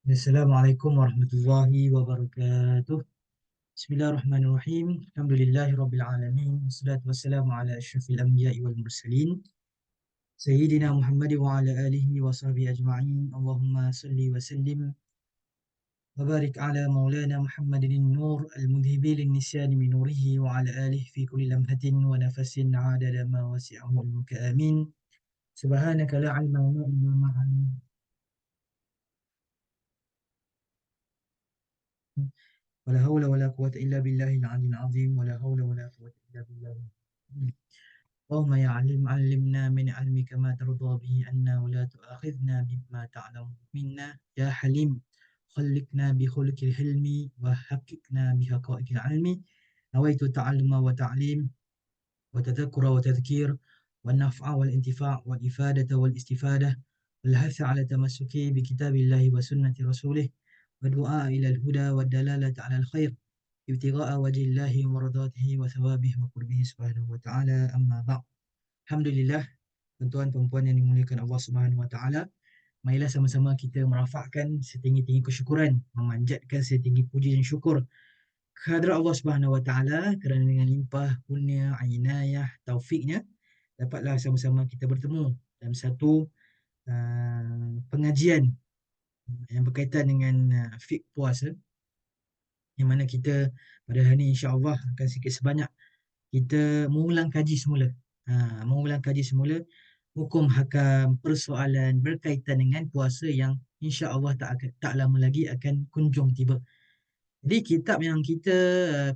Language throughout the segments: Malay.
Assalamualaikum warahmatullahi wabarakatuh. Bismillahirrahmanirrahim. Alhamdulillahi rabbil alamin. Wassalatu wassalamu ala asyrafil anbiya'i wal mursalin. Sayyidina Muhammad wa ala alihi wa sahbihi ajma'in. Allahumma salli wa sallim wa barik ala maulana Muhammadin nur al-mudhibi lin-nisyan min nurihi wa ala alihi fi kulli lamhatin wa nafasin adada ma wasi'ahu ilmuka amin. Subhanaka la ilma lana illa ma 'allamtana. ولا حول ولا قوة إلا بالله العلي العظيم ولا حول ولا قوة إلا بالله. اللهم يا علم علمنا من علمك ما ترضى به عنا ولا تؤاخذنا بما تعلم منا يا حليم خلقنا بخلق الحلم وحققنا بحقائق العلم. نويت التعلم وتعليم وتذكر وتذكير والنفع والانتفاع والإفادة والاستفادة والحث على التمسك بكتاب الله وسنة رسوله والدعاء إلى الهدى والدلالة على الخير ابتغاء وجه الله ومرضاته وثوابه وقربه سبحانه وتعالى. أما بعد. Alhamdulillah, tuan-tuan dan puan yang dimuliakan Allah Subhanahu wa taala, marilah sama-sama kita merafakkan setinggi-tinggi kesyukuran, memanjatkan setinggi puji dan syukur kehadrat Allah Subhanahu wa taala kerana dengan limpah kurnia, inayah, taufiknya dapatlah sama-sama kita bertemu dalam satu pengajian yang berkaitan dengan fiqh puasa, yang mana kita pada hari ini insya-Allah akan sikit sebanyak kita mengulang kaji semula. Mengulang kaji semula hukum hakam persoalan berkaitan dengan puasa yang insya-Allah tak lama lagi akan kunjung tiba. Jadi kitab yang kita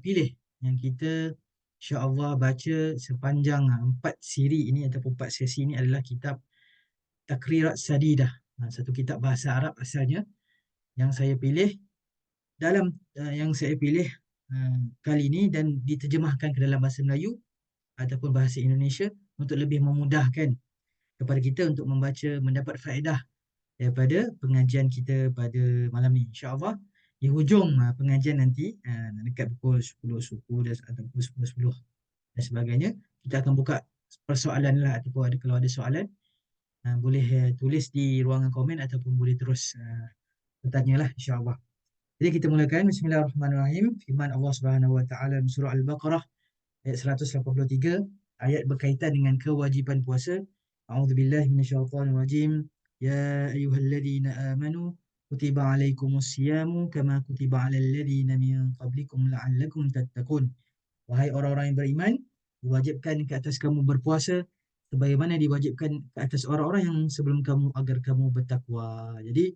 pilih, yang kita insya-Allah baca sepanjang 4 siri ini ataupun 4 sesi ini adalah kitab Takrirat Sadidah. Satu kitab bahasa Arab asalnya yang saya pilih dalam yang saya pilih kali ini dan diterjemahkan ke dalam bahasa Melayu ataupun bahasa Indonesia untuk lebih memudahkan kepada kita untuk membaca, mendapat faedah daripada pengajian kita pada malam ni. InsyaAllah di hujung pengajian nanti dekat pukul 10 suku atau pukul 10.10 dan sebagainya, kita akan buka persoalan lah ataupun kalau ada soalan boleh tulis di ruangan komen ataupun boleh terus bertanya lah insyaAllah. Jadi kita mulakan. Bismillahirrahmanirrahim. Firman Allah Subhanahu wa taala dalam surah Al-Baqarah ayat 183, ayat berkaitan dengan kewajiban puasa. A'udzubillahi minasyaitonirrajim. Ya ayyuhalladzina amanu kutiba alaikumusyiyamu kama kutiba alal ladzina min qablikum la'allakum tattaqun. Wahai orang-orang yang beriman, diwajibkan ke atas kamu berpuasa sebagaimana diwajibkan ke atas orang-orang yang sebelum kamu agar kamu bertakwa. Jadi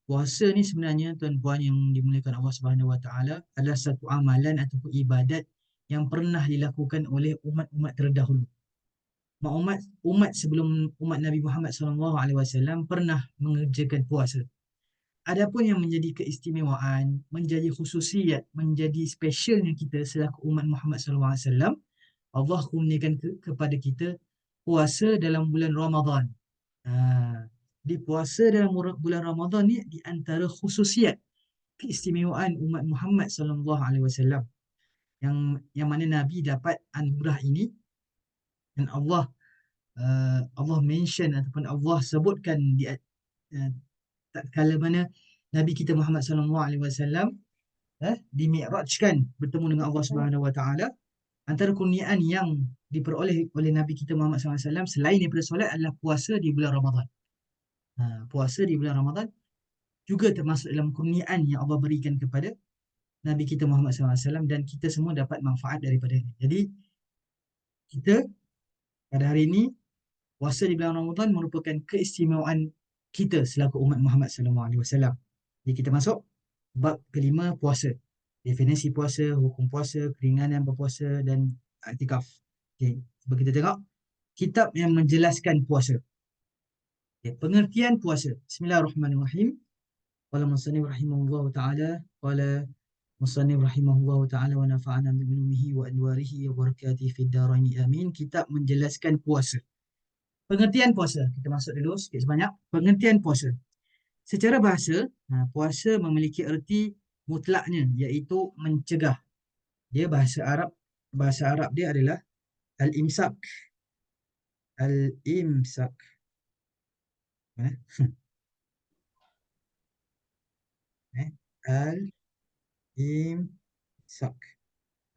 puasa ni sebenarnya tuan-puan yang dimuliakan Allah Subhanahu Wa Taala adalah satu amalan ataupun ibadat yang pernah dilakukan oleh umat-umat terdahulu. Umat sebelum umat Nabi Muhammad SAW pernah mengerjakan puasa. Adapun yang menjadi keistimewaan, menjadi khususiat, menjadi spesialnya kita selaku umat Muhammad SAW, Allah kurniakan kepada kita puasa dalam bulan Ramadan. Di puasa dalam bulan Ramadan ni di antara khususiat keistimewaan umat Muhammad SAW yang mana Nabi dapat anugerah ini dan Allah mention ataupun Allah sebutkan di tatkala mana Nabi kita Muhammad SAW dimi'rajkan bertemu dengan Allah Subhanahu Wa Taala. Antara kurniaan yang diperoleh oleh Nabi kita Muhammad SAW selain daripada solat adalah puasa di bulan Ramadan. Puasa di bulan Ramadan juga termasuk dalam kurniaan yang Allah berikan kepada Nabi kita Muhammad SAW dan kita semua dapat manfaat daripada ini. Jadi kita pada hari ini puasa di bulan Ramadan merupakan keistimewaan kita selaku umat Muhammad SAW. Jadi kita masuk bab kelima, puasa. Definisi puasa, hukum puasa, keringanan berpuasa dan iktikaf. Okay. Cuba kita tengok kitab yang menjelaskan puasa. Okay. Pengertian puasa. Bismillahirrahmanirrahim. Qala musannif rahimahullah ta'ala. Qala musannif rahimahullah ta'ala wa nafa'ana bi'ulumihi wa anwarihi wa barakatihi fid daraini amin. Kitab menjelaskan puasa. Pengertian puasa. Kita masuk dulu sikit sebanyak. Pengertian puasa. Secara bahasa, puasa memiliki erti mutlaknya iaitu mencegah. Dia bahasa Arab dia adalah al-imsak. Al-imsak. Al-imsak.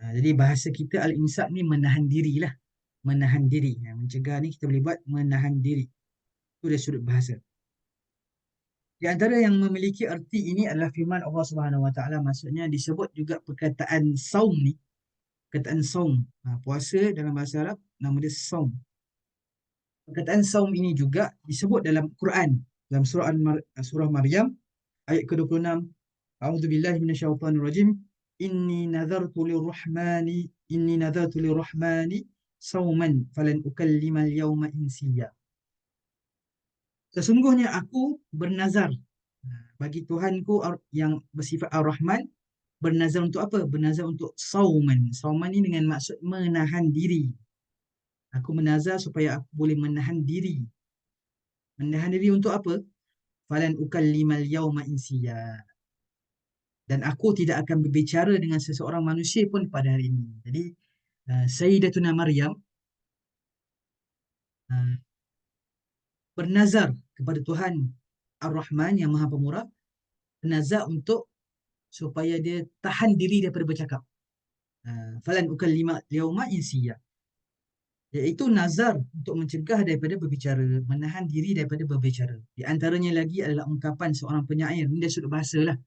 Jadi bahasa kita al-imsak ni menahan diri lah. Menahan diri. Mencegah ni kita boleh buat menahan diri. Itu dari sudut bahasa. Di antara yang memiliki erti ini adalah firman Allah Subhanahu Wa Taala. Maksudnya disebut juga perkataan saum ni. Perkataan saum. Puasa dalam bahasa Arab nama dia saum. Perkataan saum ini juga disebut dalam Quran. Dalam surah Maryam ayat ke-26. A'udzubillahi minasyaitonirrajim. Inni nadhartu lirrahmani inni nadhartu lirrahmani sauman falan ukallimal yawma insiya. Sesungguhnya aku bernazar bagi Tuhanku yang bersifat Ar-Rahman. Bernazar untuk apa? Bernazar untuk sauman. Sauman ni dengan maksud menahan diri. Aku menazar supaya aku boleh menahan diri. Menahan diri untuk apa? Falan ukallimal yawma insiya. Dan aku tidak akan berbicara dengan seseorang manusia pun pada hari ini. Jadi Sayyidatuna Maryam uh, bernazar kepada Tuhan Ar-Rahman yang Maha Pemurah, bernazar untuk supaya dia tahan diri daripada bercakap. Falan ukallima yauma insiya. Iaitu nazar untuk mencegah daripada berbicara, menahan diri daripada berbicara. Di antaranya lagi adalah ungkapan seorang penyair. Ini dari sudut bahasa lah.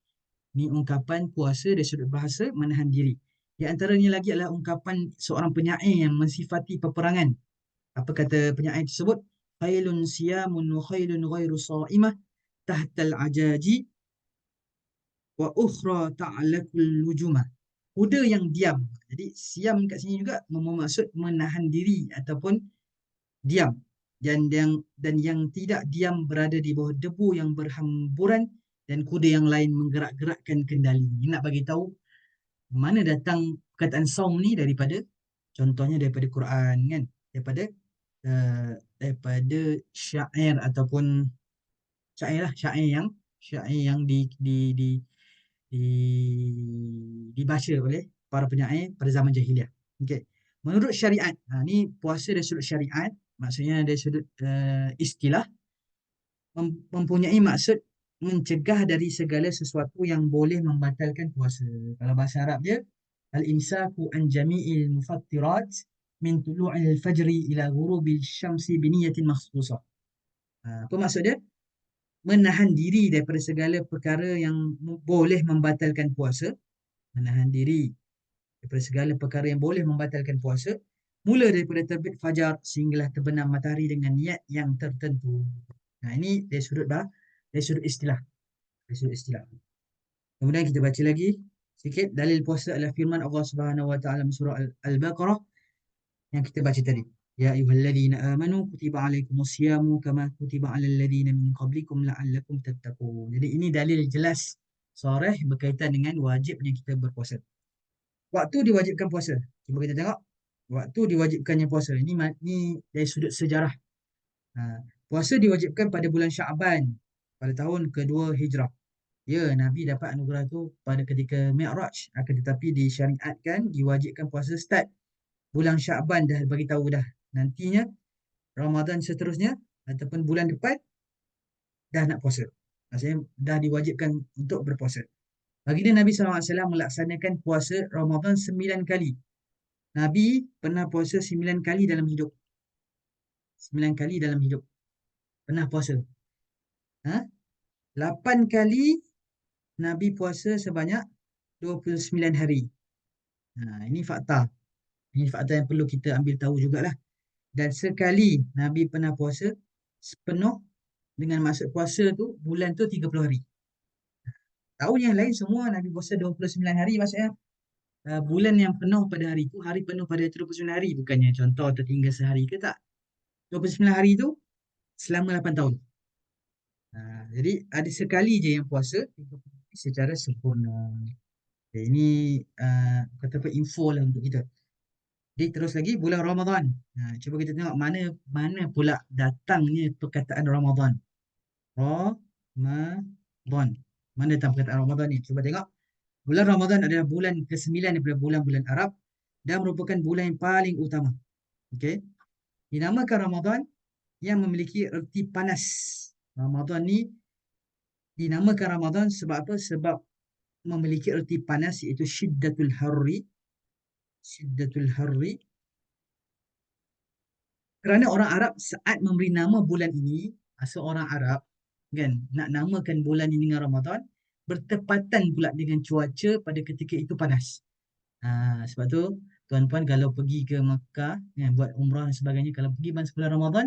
Ini ungkapan puasa dari sudut bahasa menahan diri. Di antaranya lagi adalah ungkapan seorang penyair yang mensifati peperangan. Apa kata penyair tersebut? Khailun siyamun wa khailun ghairu sa'imah tahtal ajaji wa ukhra ta'lakul lujumah. Kuda yang diam. Jadi siam kat sini juga bermaksud menahan diri ataupun diam. Dan yang tidak diam berada di bawah debu yang berhamburan dan kuda yang lain menggerak-gerakkan kendali. Ini nak bagi tahu mana datang perkataan saum ni daripada, contohnya daripada Quran kan, daripada daripada syair ataupun syair lah, syair yang di dibaca oleh para penyair pada zaman jahiliah. Okey. Menurut syariat, ni puasa dari sudut syariat, maksudnya dari sudut istilah, mempunyai maksud mencegah dari segala sesuatu yang boleh membatalkan puasa. Kalau bahasa Arab dia, al-imsaku an jami'il mufattirat min tulu'il fajri ila ghurubil syamsi biniyatin makhsusah. Apa maksud dia? Menahan diri daripada segala perkara yang boleh membatalkan puasa. Menahan diri daripada segala perkara yang boleh membatalkan puasa, mula daripada terbit fajar sehinggalah terbenam matahari dengan niat yang tertentu. Nah, ini dari sudut istilah. Dari sudut istilah. Kemudian kita baca lagi sikit. Dalil puasa adalah firman Allah Subhanahu Wa Taala surah Al-Baqarah yang kita baca tadi. Ya ayyuhalladzina amanu kutiba alaikumusyamu kama kutiba alal ladzina min qablikum la'allakum tattaqun. Jadi ini dalil jelas sarih berkaitan dengan wajibnya kita berpuasa. Waktu diwajibkan puasa. Cuba kita tengok. Waktu diwajibkannya puasa. Ini dari sudut sejarah. Puasa diwajibkan pada bulan Sya'ban pada tahun kedua Hijrah. Ya, Nabi dapat anugerah tu pada ketika Mi'raj. Akan tetapi disyariatkan, diwajibkan puasa start bulan Sya'ban, dah bagi tahu dah. Nantinya Ramadan seterusnya ataupun bulan depan dah nak puasa. Maksudnya dah diwajibkan untuk berpuasa. Baginda Nabi SAW melaksanakan puasa Ramadan 9 kali. Nabi pernah puasa 9 kali dalam hidup. 9 kali dalam hidup. Pernah puasa. 8 kali Nabi puasa sebanyak 29 hari. Ini fakta. Ini fakta yang perlu kita ambil tahu jugalah. Dan sekali Nabi pernah puasa sepenuh, dengan maksud puasa tu bulan tu 30 hari. Tahun yang lain semua Nabi puasa 29 hari, maksudnya bulan yang penuh pada hari tu, hari penuh pada 29 hari, bukannya contoh tertinggal sehari ke, tak. 29 hari tu selama 8 tahun. Jadi ada sekali je yang puasa secara sempurna. Okay, ini kata apa, info lah untuk kita. Jadi terus lagi bulan Ramadan. Cuba kita tengok mana pula datangnya perkataan Ramadan. Ramadan. Mana datang perkataan Ramadan ni? Cuba tengok. Bulan Ramadan adalah bulan ke-9 daripada bulan-bulan Arab dan merupakan bulan yang paling utama. Okey. Dinamakan Ramadan yang memiliki erti panas. Ramadan ni Dinamakan Ramadan sebab apa? Sebab memiliki erti panas, iaitu syiddatul harri. Syiddatul harri. Kerana orang Arab saat memberi nama bulan ini, seorang Arab kan nak namakan bulan ini dengan Ramadan, bertepatan pula dengan cuaca pada ketika itu panas. Sebab tu tuan-puan kalau pergi ke Makkah kan, buat umrah dan sebagainya, kalau pergi masa bulan Ramadan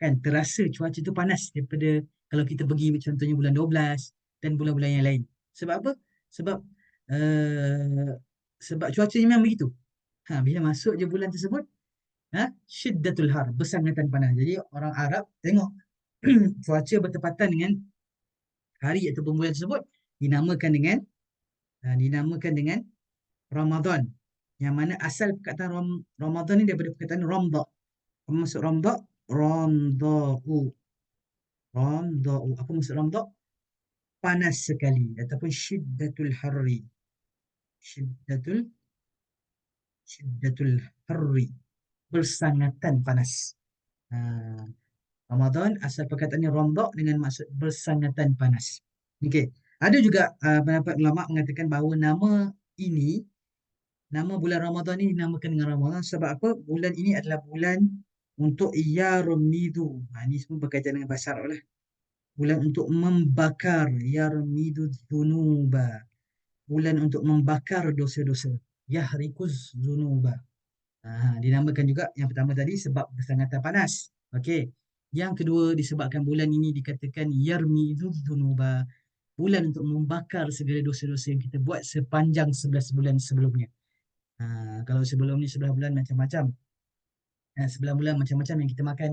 kan terasa cuaca tu panas daripada kalau kita pergi contohnya bulan 12 dan bulan-bulan yang lain. Sebab apa? Sebab uh, sebab cuacanya memang begitu. Bila masuk je bulan tersebut, syiddatul har, bersangatan panas. Jadi orang Arab tengok cuaca bertepatan dengan hari ataupun bulan tersebut, dinamakan dengan dinamakan dengan Ramadan. Yang mana asal perkataan Ramadan ni daripada perkataan Ramda. Apa maksud Ramda? Ramda'u. Ramda'u. Apa maksud Ramda? Panas sekali ataupun syiddatul harri. Syiddatul syiddatul harri. Bersangatan panas. Ha, Ramadan asal perkataannya Ramda dengan maksud bersangatan panas. Okey. Ada juga pendapat ulama mengatakan bahawa ini nama bulan Ramadan ini dinamakan dengan Ramadan sebab apa? Bulan ini adalah bulan untuk yarmidu. Ini semua berkaitan dengan bahasa Arab lah. Bulan untuk membakar, yarmidu dhunuba. Bulan untuk membakar dosa-dosa. Yahrikuz dhunuba. Dinamakan juga yang pertama tadi sebab bersangatan panas. Okey. Yang kedua disebabkan bulan ini dikatakan yarmidu dhunuba. Bulan untuk membakar segala dosa-dosa yang kita buat sepanjang 11 bulan sebelumnya. Kalau sebelum ni 11 bulan macam-macam. 11 bulan macam-macam yang kita makan,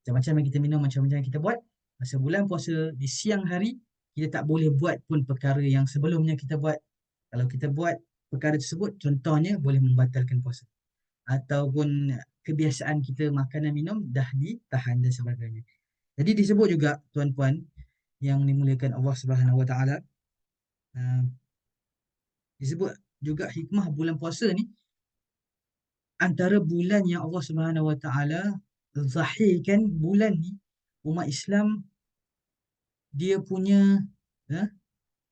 macam-macam yang kita minum, macam-macam yang kita buat. Masa bulan puasa di siang hari, kita tak boleh buat pun perkara yang sebelumnya kita buat. Kalau kita buat perkara tersebut, contohnya boleh membatalkan puasa. Ataupun kebiasaan kita makan dan minum dah ditahan dan sebagainya. Jadi disebut juga tuan-puan yang dimuliakan Allah Subhanahu Wa Taala, disebut juga hikmah bulan puasa ni, antara bulan yang Allah Subhanahu Wa Taala zahirkan bulan ni, umat Islam dia punya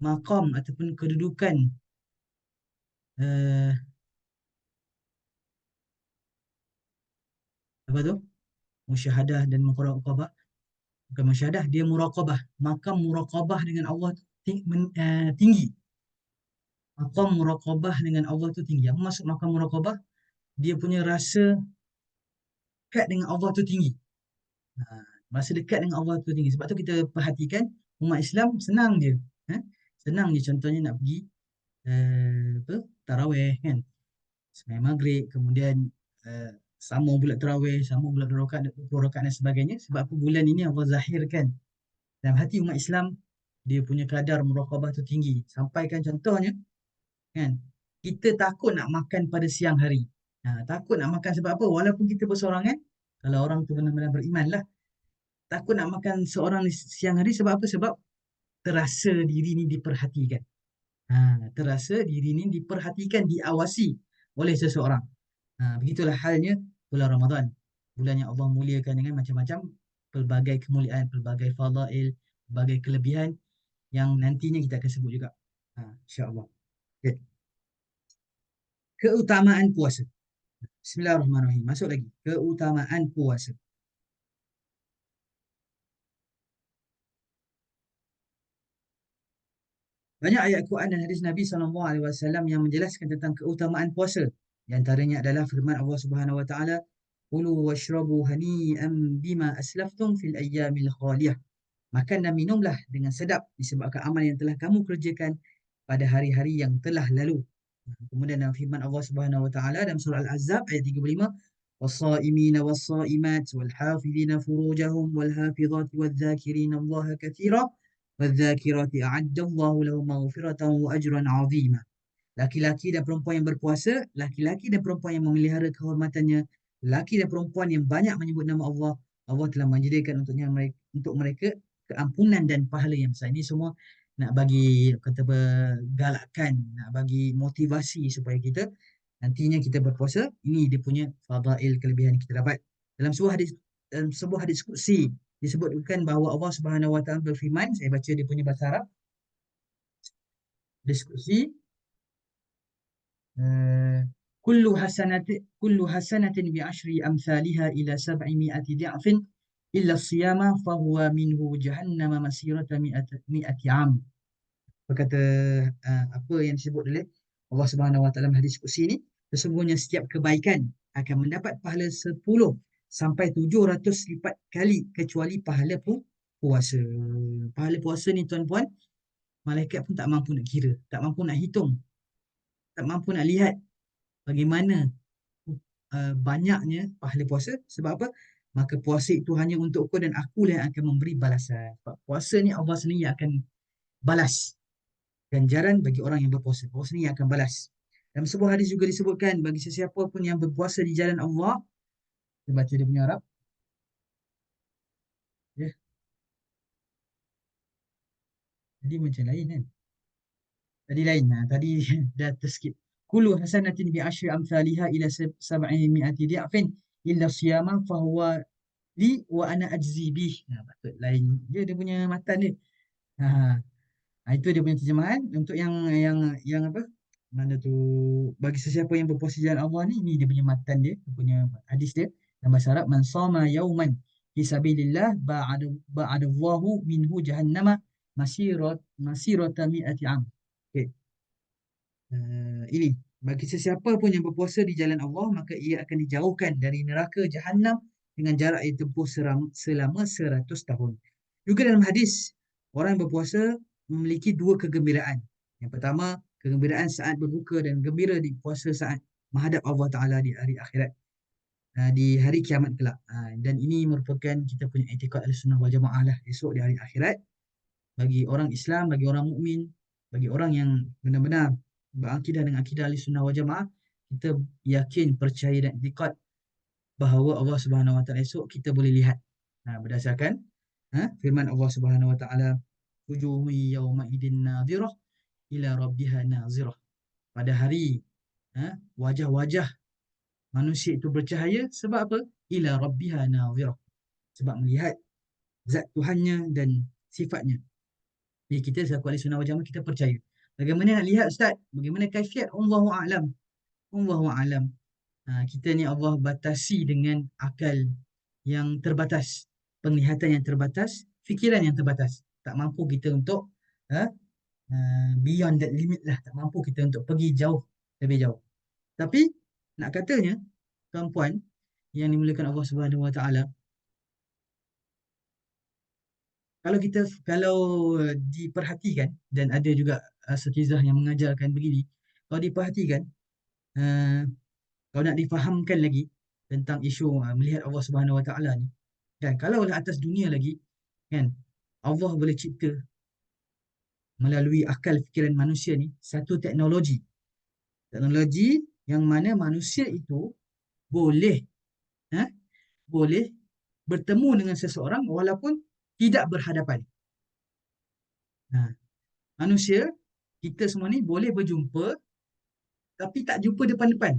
maqam ataupun kedudukan uh, apa tu? Musyahadah dan muraqabah. Bukan musyahadah, dia muraqabah. Maqam muraqabah dengan Allah tinggi. Maqam muraqabah dengan Allah tu tinggi. Apa maksud maqam muraqabah? Dia punya rasa dekat dengan Allah tu tinggi. Rasa dekat dengan Allah tu tinggi. Sebab tu kita perhatikan umat Islam senang je. Senang je contohnya nak pergi tarawih kan. Sembahyang maghrib, kemudian sambung pula tarawih, sambung pula 2 rakaat, 20 rakaat dan sebagainya. Sebab apa bulan ini Allah zahirkan dalam hati umat Islam, dia punya kadar muraqabah tu tinggi. Sampaikan contohnya kan, kita takut nak makan pada siang hari. Takut nak makan sebab apa? Walaupun kita bersorangan, kalau orang tu benar-benar beriman lah, takut nak makan seorang siang hari sebab apa? Sebab terasa diri ni diperhatikan. Terasa diri ni diperhatikan, diawasi oleh seseorang. Begitulah halnya bulan Ramadan. Bulan yang Allah muliakan dengan macam-macam pelbagai kemuliaan, pelbagai fadail, pelbagai kelebihan yang nantinya kita akan sebut juga. InsyaAllah. Okay. Keutamaan puasa. Bismillahirrahmanirrahim. Masuk lagi. Keutamaan puasa. Banyak ayat Quran dan hadis Nabi SAW yang menjelaskan tentang keutamaan puasa. Di antaranya adalah firman Allah Subhanahu Wa Taala, "Kulu washrabu hani'an bima aslaftum fil ayyamil khaliyah." Makan dan minumlah dengan sedap disebabkan amal yang telah kamu kerjakan pada hari-hari yang telah lalu. Kemudian dalam firman Allah Subhanahu Wa Taala dalam surah Al-Ahzab ayat 35, "Was-saimina was-saimat wal-hafizina furujahum wal-hafizat wadh-dhakirina Allah katsira wadh-dhakirati a'adda Allah lahum maghfiratan wa ajran 'azima." Laki-laki dan perempuan yang berpuasa, laki-laki dan perempuan yang memelihara kehormatannya, laki dan perempuan yang banyak menyebut nama Allah, Allah telah menyediakan untuk mereka keampunan dan pahala yang besar. Ini semua nak bagi kata bergalakkan, nak bagi motivasi supaya kita nantinya kita berpuasa. Ini dia punya fadail, kelebihan yang kita dapat. Dalam sebuah hadis kursi disebutkan bahawa Allah Subhanahu Wa Taala berfirman, saya baca dia punya bahasa Arab, diskusi, kullu hasanatin bi ashri amsalha ila 700 di'fin illa siyama fahuwa minhu jahannama masirata mi'ati am. Berkata apa yang disebut oleh Allah Subhanahu Wa Taala dalam hadis kursi ini, sesungguhnya setiap kebaikan akan mendapat pahala 10 sampai 700 lipat kali kecuali pahala puasa. Pahala puasa ni tuan-puan, malaikat pun tak mampu nak kira, tak mampu nak hitung, tak mampu nak lihat bagaimana banyaknya pahala puasa. Sebab apa? Maka puasa itu hanya untuk kau dan aku yang akan memberi balasan. Sebab puasa ni Allah sendiri akan balas ganjaran bagi orang yang berpuasa. Allah sendiri akan balas. Dalam sebuah hadis juga disebutkan, bagi sesiapa pun yang berpuasa di jalan Allah, kita baca dia punya Arab, ya, jadi macam lain kan. Tadi lain, tadi dah terskip. Kullu hasanatin bi asyri amsalha ila 700 di'fin illa siyama fahuwa li wa ana ajzi bih. Patut lain dia punya matan dia. Ha, itu dia punya terjemahan. Untuk yang apa? Mana tu, bagi sesiapa yang berpuasa jalan Allah ni dia punya matan dia punya hadis dia dalam bahasa Arab, man sama yauman fi sabilillah ba'adallahu minhu jahannama masirata mi'ati am. Okay. Ini bagi sesiapa pun yang berpuasa di jalan Allah, maka ia akan dijauhkan dari neraka Jahannam dengan jarak yang tempuh selama 100 tahun. Juga dalam hadis, orang yang berpuasa memiliki dua kegembiraan. Yang pertama, kegembiraan saat berbuka dan gembira di puasa saat menghadap Allah Ta'ala di hari akhirat, di hari kiamat kelak. Dan ini merupakan kita punya i'tikad Ahlussunnah wal Jamaah lah, esok di hari akhirat. Bagi orang Islam, bagi orang mukmin, bagi orang yang benar-benar berakidah dengan akidah Ahlussunnah wal Jamaah, kita yakin, percaya dan i'tikad bahawa Allah Subhanahu Wa Taala esok kita boleh lihat. Berdasarkan firman Allah Subhanahu Wa Taala, wujuhu yawma idin nadhirah ila rabbiha nazirah. Pada hari wajah-wajah manusia itu bercahaya sebab apa? Ila rabbiha nazirah. Sebab melihat zat Tuhannya dan sifatnya. Jadi kita selaku ahli sunnah wal jamaah, kita percaya. Bagaimana nak lihat Ustaz? Bagaimana kaifiat? Allahu a'lam. Allahu a'lam. Kita ni Allah batasi dengan akal yang terbatas, penglihatan yang terbatas, fikiran yang terbatas. Tak mampu kita untuk beyond that limit lah. Tak mampu kita untuk pergi jauh, lebih jauh. Tapi nak katanya, tuan-puan yang dimuliakan Allah Subhanahu Wa Taala, kalau diperhatikan, dan ada juga asatizah yang mengajarkan begini, kalau diperhatikan, kalau nak difahamkan lagi tentang isu melihat Allah Subhanahu Wa Taala ni, dan kalau atas dunia lagi, kan, Allah boleh cipta melalui akal fikiran manusia ni satu teknologi yang mana manusia itu boleh boleh bertemu dengan seseorang walaupun tidak berhadapan. Manusia, kita semua ni boleh berjumpa tapi tak jumpa depan-depan.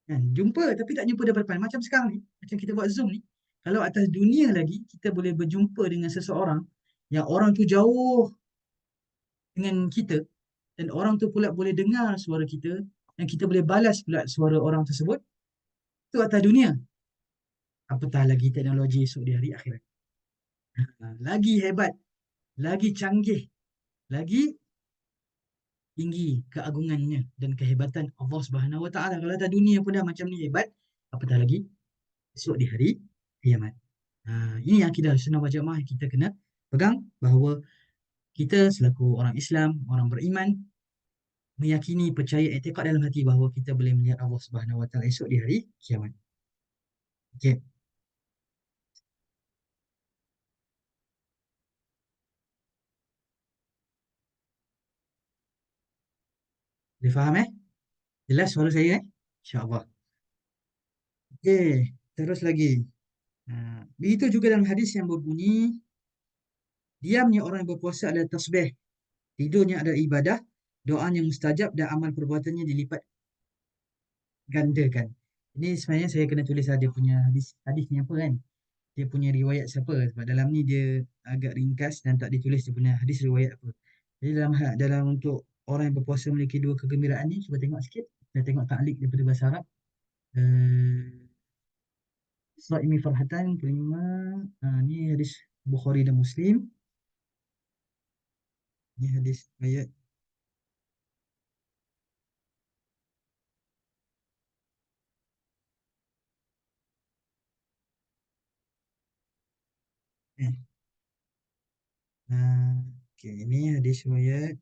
Jumpa tapi tak jumpa depan-depan. Macam sekarang ni, macam kita buat Zoom ni, kalau atas dunia lagi, kita boleh berjumpa dengan seseorang yang orang tu jauh dengan kita, dan orang tu pula boleh dengar suara kita, dan kita boleh balas pula suara orang tersebut. Itu atas dunia. Apatah lagi teknologi esok di hari akhirat. Lagi hebat, lagi canggih, lagi tinggi keagungannya dan kehebatan Allah Subhanahu Wa Taala. Kalau atas dunia pun dah macam ni hebat, apatah lagi esok di hari kiamat. Ini akidah Ahlussunnah wal Jamaah yang kita kena pegang, bahawa kita selaku orang Islam, orang beriman, meyakini, percaya, i'tikad dalam hati bahawa kita boleh melihat Allah Subhanahu Wa Taala esok di hari kiamat. Okey. Boleh faham Jelas suara saya InsyaAllah. Okey, terus lagi. Begitu juga dalam hadis yang berbunyi, diamnya orang yang berpuasa adalah tasbih, tidurnya adalah ibadah, doanya mustajab dan amal perbuatannya dilipat gandakan. Ini sebenarnya saya kena tulis ada punya hadis ni apa kan. dia punya riwayat siapa, sebab dalam ni dia agak ringkas dan tak ditulis dia punya hadis riwayat apa. Jadi dalam untuk orang yang berpuasa memiliki dua kegembiraan ni, cuba tengok sikit. Kita tengok ta'liq daripada bahasa Arab. Uh, Saimi Farhatan kelima. Ni hadis Bukhari dan Muslim. Ni hadis ayat. Eh, okay, ini hadis riwayat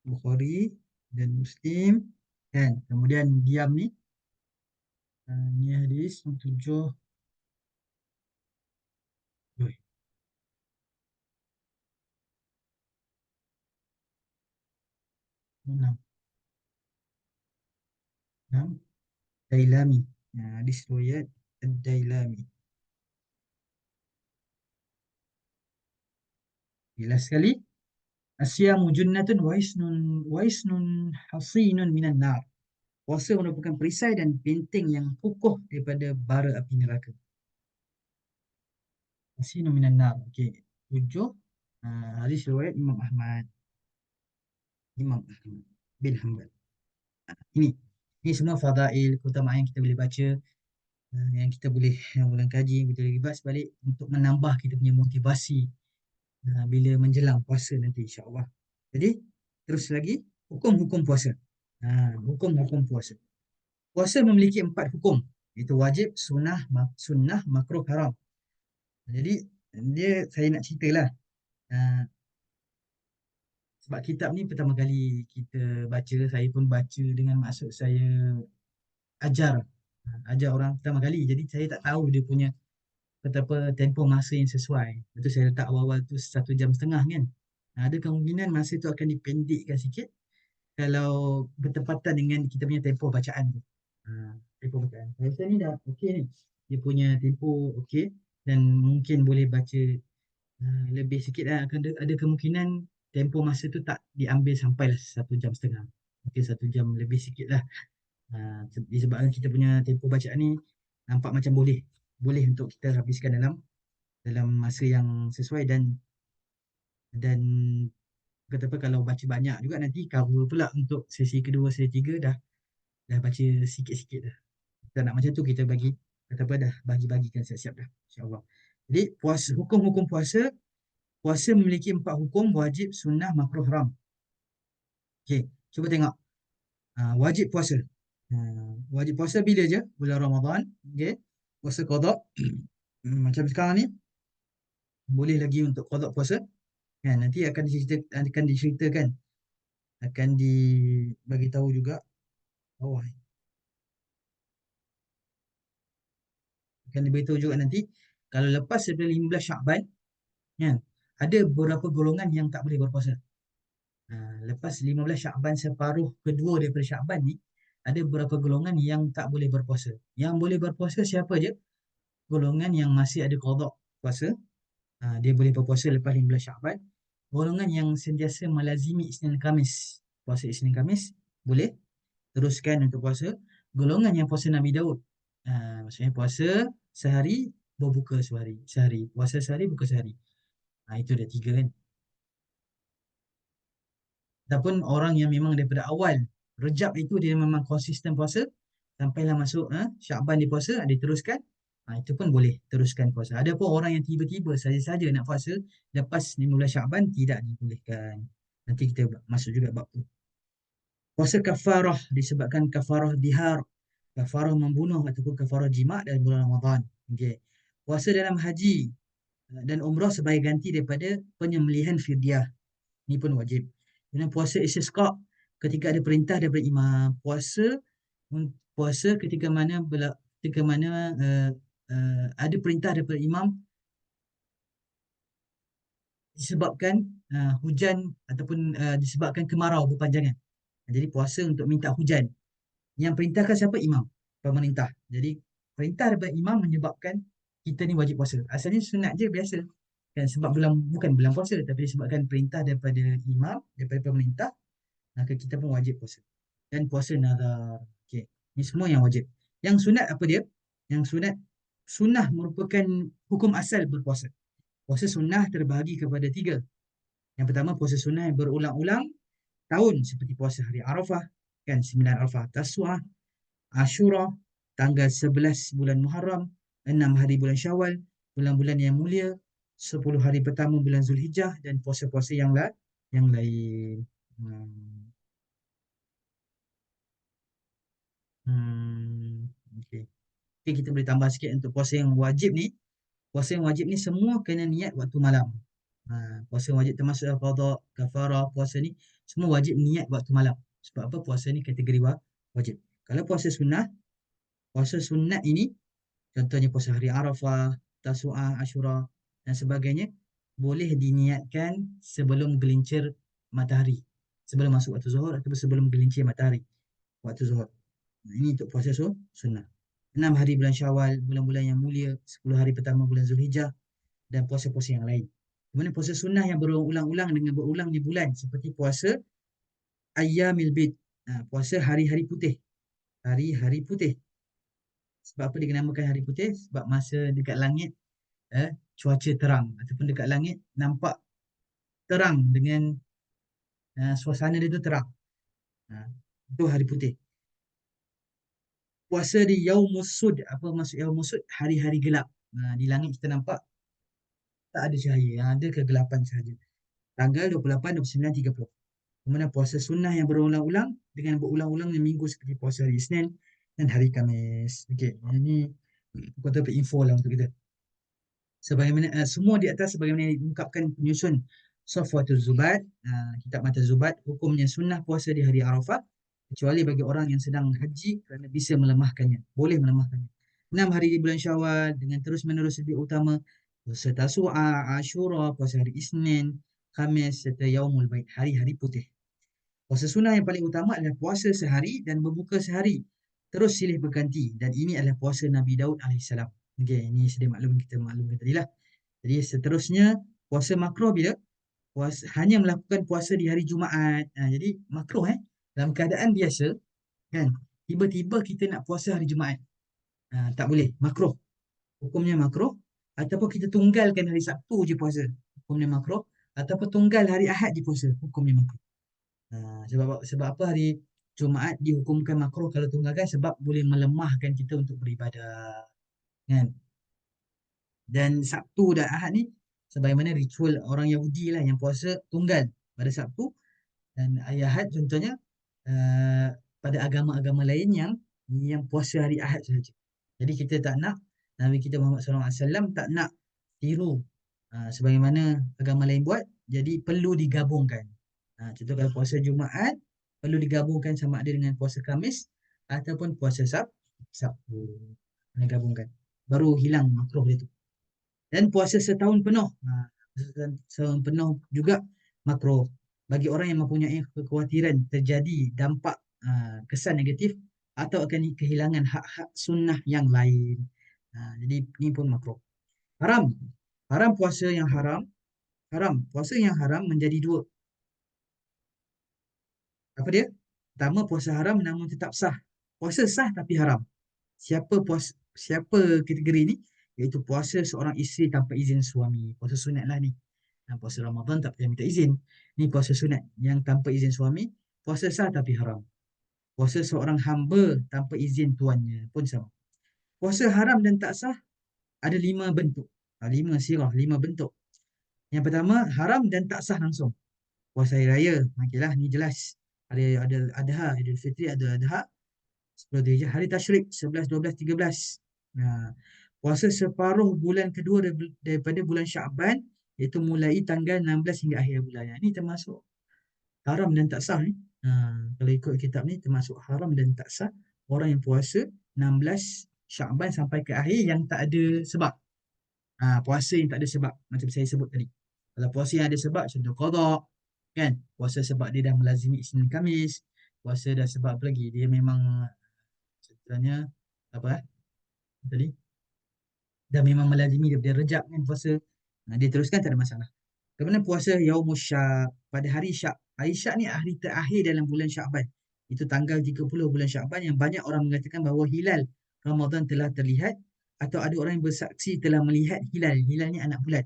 Bukhari dan Muslim. Kan? Kemudian diam ni. Ni hadis yang tujuh. Oi, enam. Enam. Dailami. Hadis riwayat Ad-Dailami. Jelas sekali. Asyamu junnatun waisnun hasinun minan nar. Puasa merupakan perisai dan benteng yang kukuh daripada bara api neraka. Hasinun minan nar. Okey. Tujuh. Hadis riwayat Imam Ahmad. Imam Ahmad bin Hanbal. Ini. Ini semua fadail, keutamaan yang kita boleh baca, yang kita boleh ulang kaji, kita boleh ribas balik untuk menambah kita punya motivasi bila menjelang puasa nanti insya-Allah. Jadi, terus lagi, hukum-hukum puasa. Hukum-hukum puasa. Puasa memiliki 4 hukum, iaitu wajib, sunnah, makruh, haram. Jadi, saya nak ceritalah. Uh, Sebab kitab ni pertama kali kita baca, saya pun baca dengan maksud saya ajar. Ajar orang pertama kali. Jadi, saya tak tahu dia punya betapa tempoh masa yang sesuai. Itu saya letak awal-awal tu 1 jam setengah kan. Ada kemungkinan masa tu akan dipendekkan sikit kalau bertepatan dengan kita punya tempoh bacaan tu. Tempoh bacaan. Saya rasa ni dah okey ni. Dia punya tempoh okey dan mungkin boleh baca lebih sikit lah. Ada kemungkinan tempoh masa tu tak diambil sampailah 1 jam setengah. Mungkin 1 jam lebih sikit lah. Disebabkan kita punya tempoh bacaan ni nampak macam boleh. Boleh untuk kita habiskan dalam masa yang sesuai dan kata apa kalau baca banyak juga nanti cover pula untuk sesi kedua, sesi tiga dah baca sikit-sikit dah. Kita nak macam tu kita bagi kata apa dah bagi-bagikan siap-siap dah insya-Allah. Jadi hukum-hukum puasa memiliki 4 hukum wajib, sunnah, makruh, haram. Okey, cuba tengok. Wajib puasa. Wajib puasa bila je? Bulan Ramadan. Okey. Puasa qada. Macam sekarang ni boleh lagi untuk qada puasa. Nanti akan diceritakan, akan dibagi tahu juga bawah. Akan diberitahu juga nanti kalau lepas daripada 15 Syakban kan, ada beberapa golongan yang tak boleh berpuasa. Lepas 15 Syakban, separuh kedua daripada Syakban ni, ada beberapa golongan yang tak boleh berpuasa. Yang boleh berpuasa siapa je? Golongan yang masih ada qada puasa, dia boleh berpuasa lepas 15 Syakban. Golongan yang sentiasa melazimi Isnin Khamis, puasa Isnin Khamis, boleh teruskan untuk puasa. Golongan yang puasa Nabi Daud, maksudnya puasa sehari, berbuka sehari. Puasa sehari, buka sehari. Itu dah 3 kan. Ataupun orang yang memang daripada awal Rejab itu dia memang konsisten puasa sampailah masuk Syakban dia puasa, dia teruskan, itu pun boleh teruskan puasa. Ada pun orang yang tiba-tiba saja-saja nak puasa lepas 15 Syakban, tidak dibolehkan. Nanti kita masuk juga bab tu. Puasa kafarah disebabkan kafarah dihar, kafarah membunuh ataupun kafarah jima' dalam bulan Ramadan. Okay. Puasa dalam haji dan umrah sebagai ganti daripada penyembelihan fidyah. Ini pun wajib. Kemudian puasa istisqa ketika ada perintah daripada imam. Puasa ketika mana ada perintah daripada imam disebabkan hujan ataupun disebabkan kemarau berpanjangan. Jadi puasa untuk minta hujan. Yang perintahkan siapa? Imam, pemerintah. Jadi perintah daripada imam menyebabkan kita ni wajib puasa. Asalnya sunat je biasa. Kan sebab bukan bulan puasa, tapi disebabkan perintah daripada imam, daripada pemerintah, maka kita pun wajib puasa. Dan puasa nazar. Okey. Ini semua yang wajib. Yang sunat apa dia? Yang sunat Sunnah merupakan hukum asal berpuasa. Puasa sunnah terbahagi kepada 3. Yang pertama, puasa sunnah yang berulang-ulang tahun seperti puasa hari Arafah, kan 9 Arafah, Tasu'ah, Ashura, tanggal 11 bulan Muharram, 6 hari bulan Syawal, bulan-bulan yang mulia, 10 hari pertama bulan Zulhijjah dan puasa-puasa yang lain. Hmm. Hmm. Okay. Okay, kita boleh tambah sikit untuk puasa yang wajib ni. Puasa yang wajib ni semua kena niat waktu malam. Puasa yang wajib termasuk qada, kafarah, puasa ni semua wajib niat waktu malam. Sebab apa? Puasa ni kategori wajib. Kalau puasa sunat ini, contohnya puasa hari Arafah, Tasu'ah, Ashura dan sebagainya, boleh diniatkan sebelum gelincir matahari. Sebelum masuk waktu zuhur ataupun sebelum gelincir matahari waktu zuhur. Ini untuk puasa sunnah. 6 hari bulan Syawal, bulan-bulan yang mulia, 10 hari pertama bulan Zulhijjah dan puasa-puasa yang lain. Kemudian puasa sunnah yang berulang-ulang dengan berulang di bulan seperti puasa Ayyamil Bid, puasa hari-hari putih. Hari-hari putih. Sebab apa dinamakan hari putih? Sebab masa dekat langit cuaca terang ataupun dekat langit nampak terang dengan suasana dia tu terang. Itu hari putih. Puasa di Yaumus Sud. Apa maksud Yaumus Sud? Hari-hari gelap. Di langit kita nampak tak ada cahaya. Yang ada kegelapan sahaja. Tanggal 28, 29, 30. Kemudian puasa sunnah yang berulang-ulang dengan berulang-ulangnya minggu seperti puasa hari Isnin dan hari Khamis. Okey, ini kata info lah untuk kita. Sebagaimana semua di atas sebagaimana diungkapkan penyusun Safwatul Zubat, kitab Mata Zubat, hukumnya sunnah puasa di hari Arafah kecuali bagi orang yang sedang haji kerana bisa melemahkannya, boleh melemahkannya. 6 hari di bulan Syawal dengan terus-menerus lebih utama puasa Tasu'a, Ashura, puasa hari Isnin, Khamis serta Yaumul Bait, hari-hari putih. Puasa sunnah yang paling utama adalah puasa sehari dan berbuka sehari. Terus silih berganti. Dan ini adalah puasa Nabi Daud AS. Okay, ini sedih maklum kita maklumkan tadi lah. Jadi seterusnya, puasa makruh bila? Hanya melakukan puasa di hari Jumaat. Jadi makruh dalam keadaan biasa, kan? Tiba-tiba kita nak puasa hari Jumaat. Tak boleh, makruh. Hukumnya makruh. Ataupun kita tunggalkan hari Sabtu je puasa. Hukumnya makruh. Ataupun tunggal hari Ahad je puasa. Hukumnya makruh. Sebab apa hari Jumaat dihukumkan makruh kalau tunggalkan? Sebab boleh melemahkan kita untuk beribadah, kan? Dan Sabtu dan Ahad ni sebagaimana ritual orang Yahudi lah yang puasa tunggal pada Sabtu dan hari Ahad contohnya, uh, pada agama-agama lain yang puasa hari Ahad sahaja. Jadi kita tak nak, Nabi kita Muhammad SAW tak nak tiru sebagaimana agama lain buat, jadi perlu digabungkan. Contoh kalau puasa Jumaat perlu digabungkan sama ada dengan puasa Khamis ataupun puasa Sabtu. Kena gabungkan. Baru hilang makruh dia tu. Dan puasa setahun penuh. Setahun penuh juga makruh. Bagi orang yang mempunyai kekhawatiran terjadi dampak kesan negatif atau akan kehilangan hak-hak sunnah yang lain. Jadi ini pun makruh. Haram. Haram puasa yang haram. Haram. Puasa yang haram menjadi 2. Apa dia? Pertama, puasa haram namun tetap sah. Puasa sah tapi haram. Siapa kategori ni? Iaitu puasa seorang isteri tanpa izin suami. Puasa sunat lah ni. Puasa Ramadan tak payah minta izin. Ni puasa sunat yang tanpa izin suami. Puasa sah tapi haram. Puasa seorang hamba tanpa izin tuannya pun sama. Puasa haram dan tak sah ada 5 bentuk. 5 sirah, 5 bentuk. Yang pertama, haram dan tak sah langsung. Puasa hari raya. Okeylah, ni jelas. Ada Adha, Idul Fitri, ada Adha. 10 Dhul hari Tashrik 11, 12, 13. Puasa separuh bulan kedua daripada bulan Syaban, iaitu mulai tanggal 16 hingga akhir bulan. Ini termasuk haram dan tak sah ni. Kalau ikut kitab ni termasuk haram dan tak sah orang yang puasa 16 Syaban sampai ke akhir yang tak ada sebab. Puasa yang tak ada sebab macam saya sebut tadi. Kalau puasa yang ada sebab contoh qada, kan? Puasa sebab dia dah melazimi Isnin Khamis. Puasa dah sebab apa lagi? Dia memang contohnya apa tadi? Dah memang melazimi dia Rejab kan puasa. Dia teruskan tak ada masalah. Kemudian puasa Yaumus Syak pada hari Syak. Hari Syak ni hari terakhir dalam bulan Syakban. Itu tanggal 30 bulan Syakban yang banyak orang mengatakan bahawa hilal Ramadan telah terlihat atau ada orang yang bersaksi telah melihat hilal. Hilal ni anak bulan.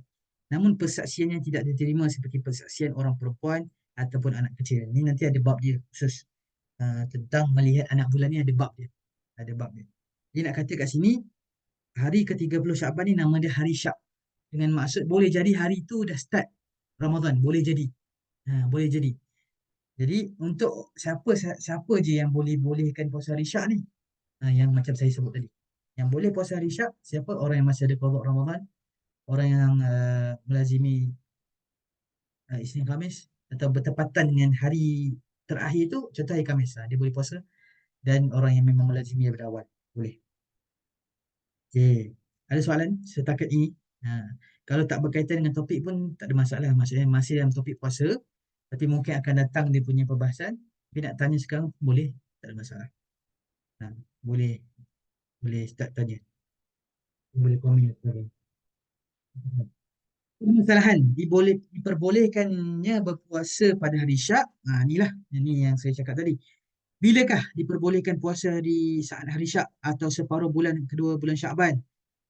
Namun persaksiannya tidak diterima seperti persaksian orang perempuan ataupun anak kecil. Ni nanti ada bab dia khusus tentang melihat anak bulan ni, ada bab dia. Ada bab dia. Dia nak kata kat sini, hari ke-30 Syaban ni nama dia hari Syak. Dengan maksud boleh jadi hari tu dah start Ramadan. Boleh jadi. Boleh jadi. Jadi untuk siapa je yang bolehkan puasa hari Syak ni? Yang macam saya sebut tadi. Yang boleh puasa hari Syak, siapa? Orang yang masih ada qada Ramadan, orang yang melazimi Isnin Khamis, atau bertepatan dengan hari terakhir tu, contoh hari Khamis, dia boleh puasa. Dan orang yang memang melazimi daripada awal, boleh. Okay. Ada soalan setakat ini? Kalau tak berkaitan dengan topik pun tak ada masalah. Maksudnya masih dalam topik puasa, tapi mungkin akan datang dia punya perbahasan. Tapi nak tanya sekarang boleh, tak ada masalah. Boleh boleh start tanya. Boleh komen. Permasalahan diperbolehkannya berpuasa pada hari Syak. Inilah ini yang saya cakap tadi. Bilakah diperbolehkan puasa di saat hari Syak atau separuh bulan kedua bulan Syakban?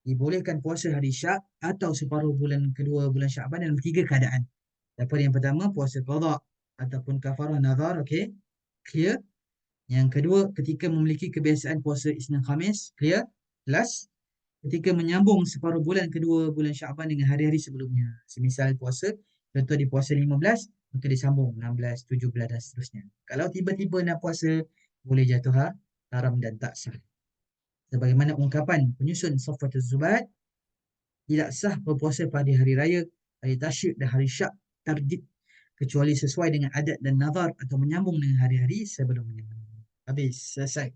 Dibolehkan puasa hari Syak atau separuh bulan kedua bulan Syakban dalam 3 keadaan. Daripada yang pertama, puasa qada ataupun kafarah nazar, okey. Clear. Yang kedua, ketika memiliki kebiasaan puasa Isnin Khamis, clear. Last, ketika menyambung separuh bulan kedua bulan Syakban dengan hari-hari sebelumnya. Semisal puasa, contoh di puasa 15, maka disambung 16, 17 dan seterusnya. Kalau tiba-tiba nak puasa, boleh jatuh haram dan tak sah. Sebagaimana ungkapan penyusun Safwatul Zubat, tidak sah berpuasa pada hari raya, hari tasyrik dan hari Syak tardid, kecuali sesuai dengan adat dan nazar atau menyambung dengan hari-hari sebelumnya. Habis, selesai.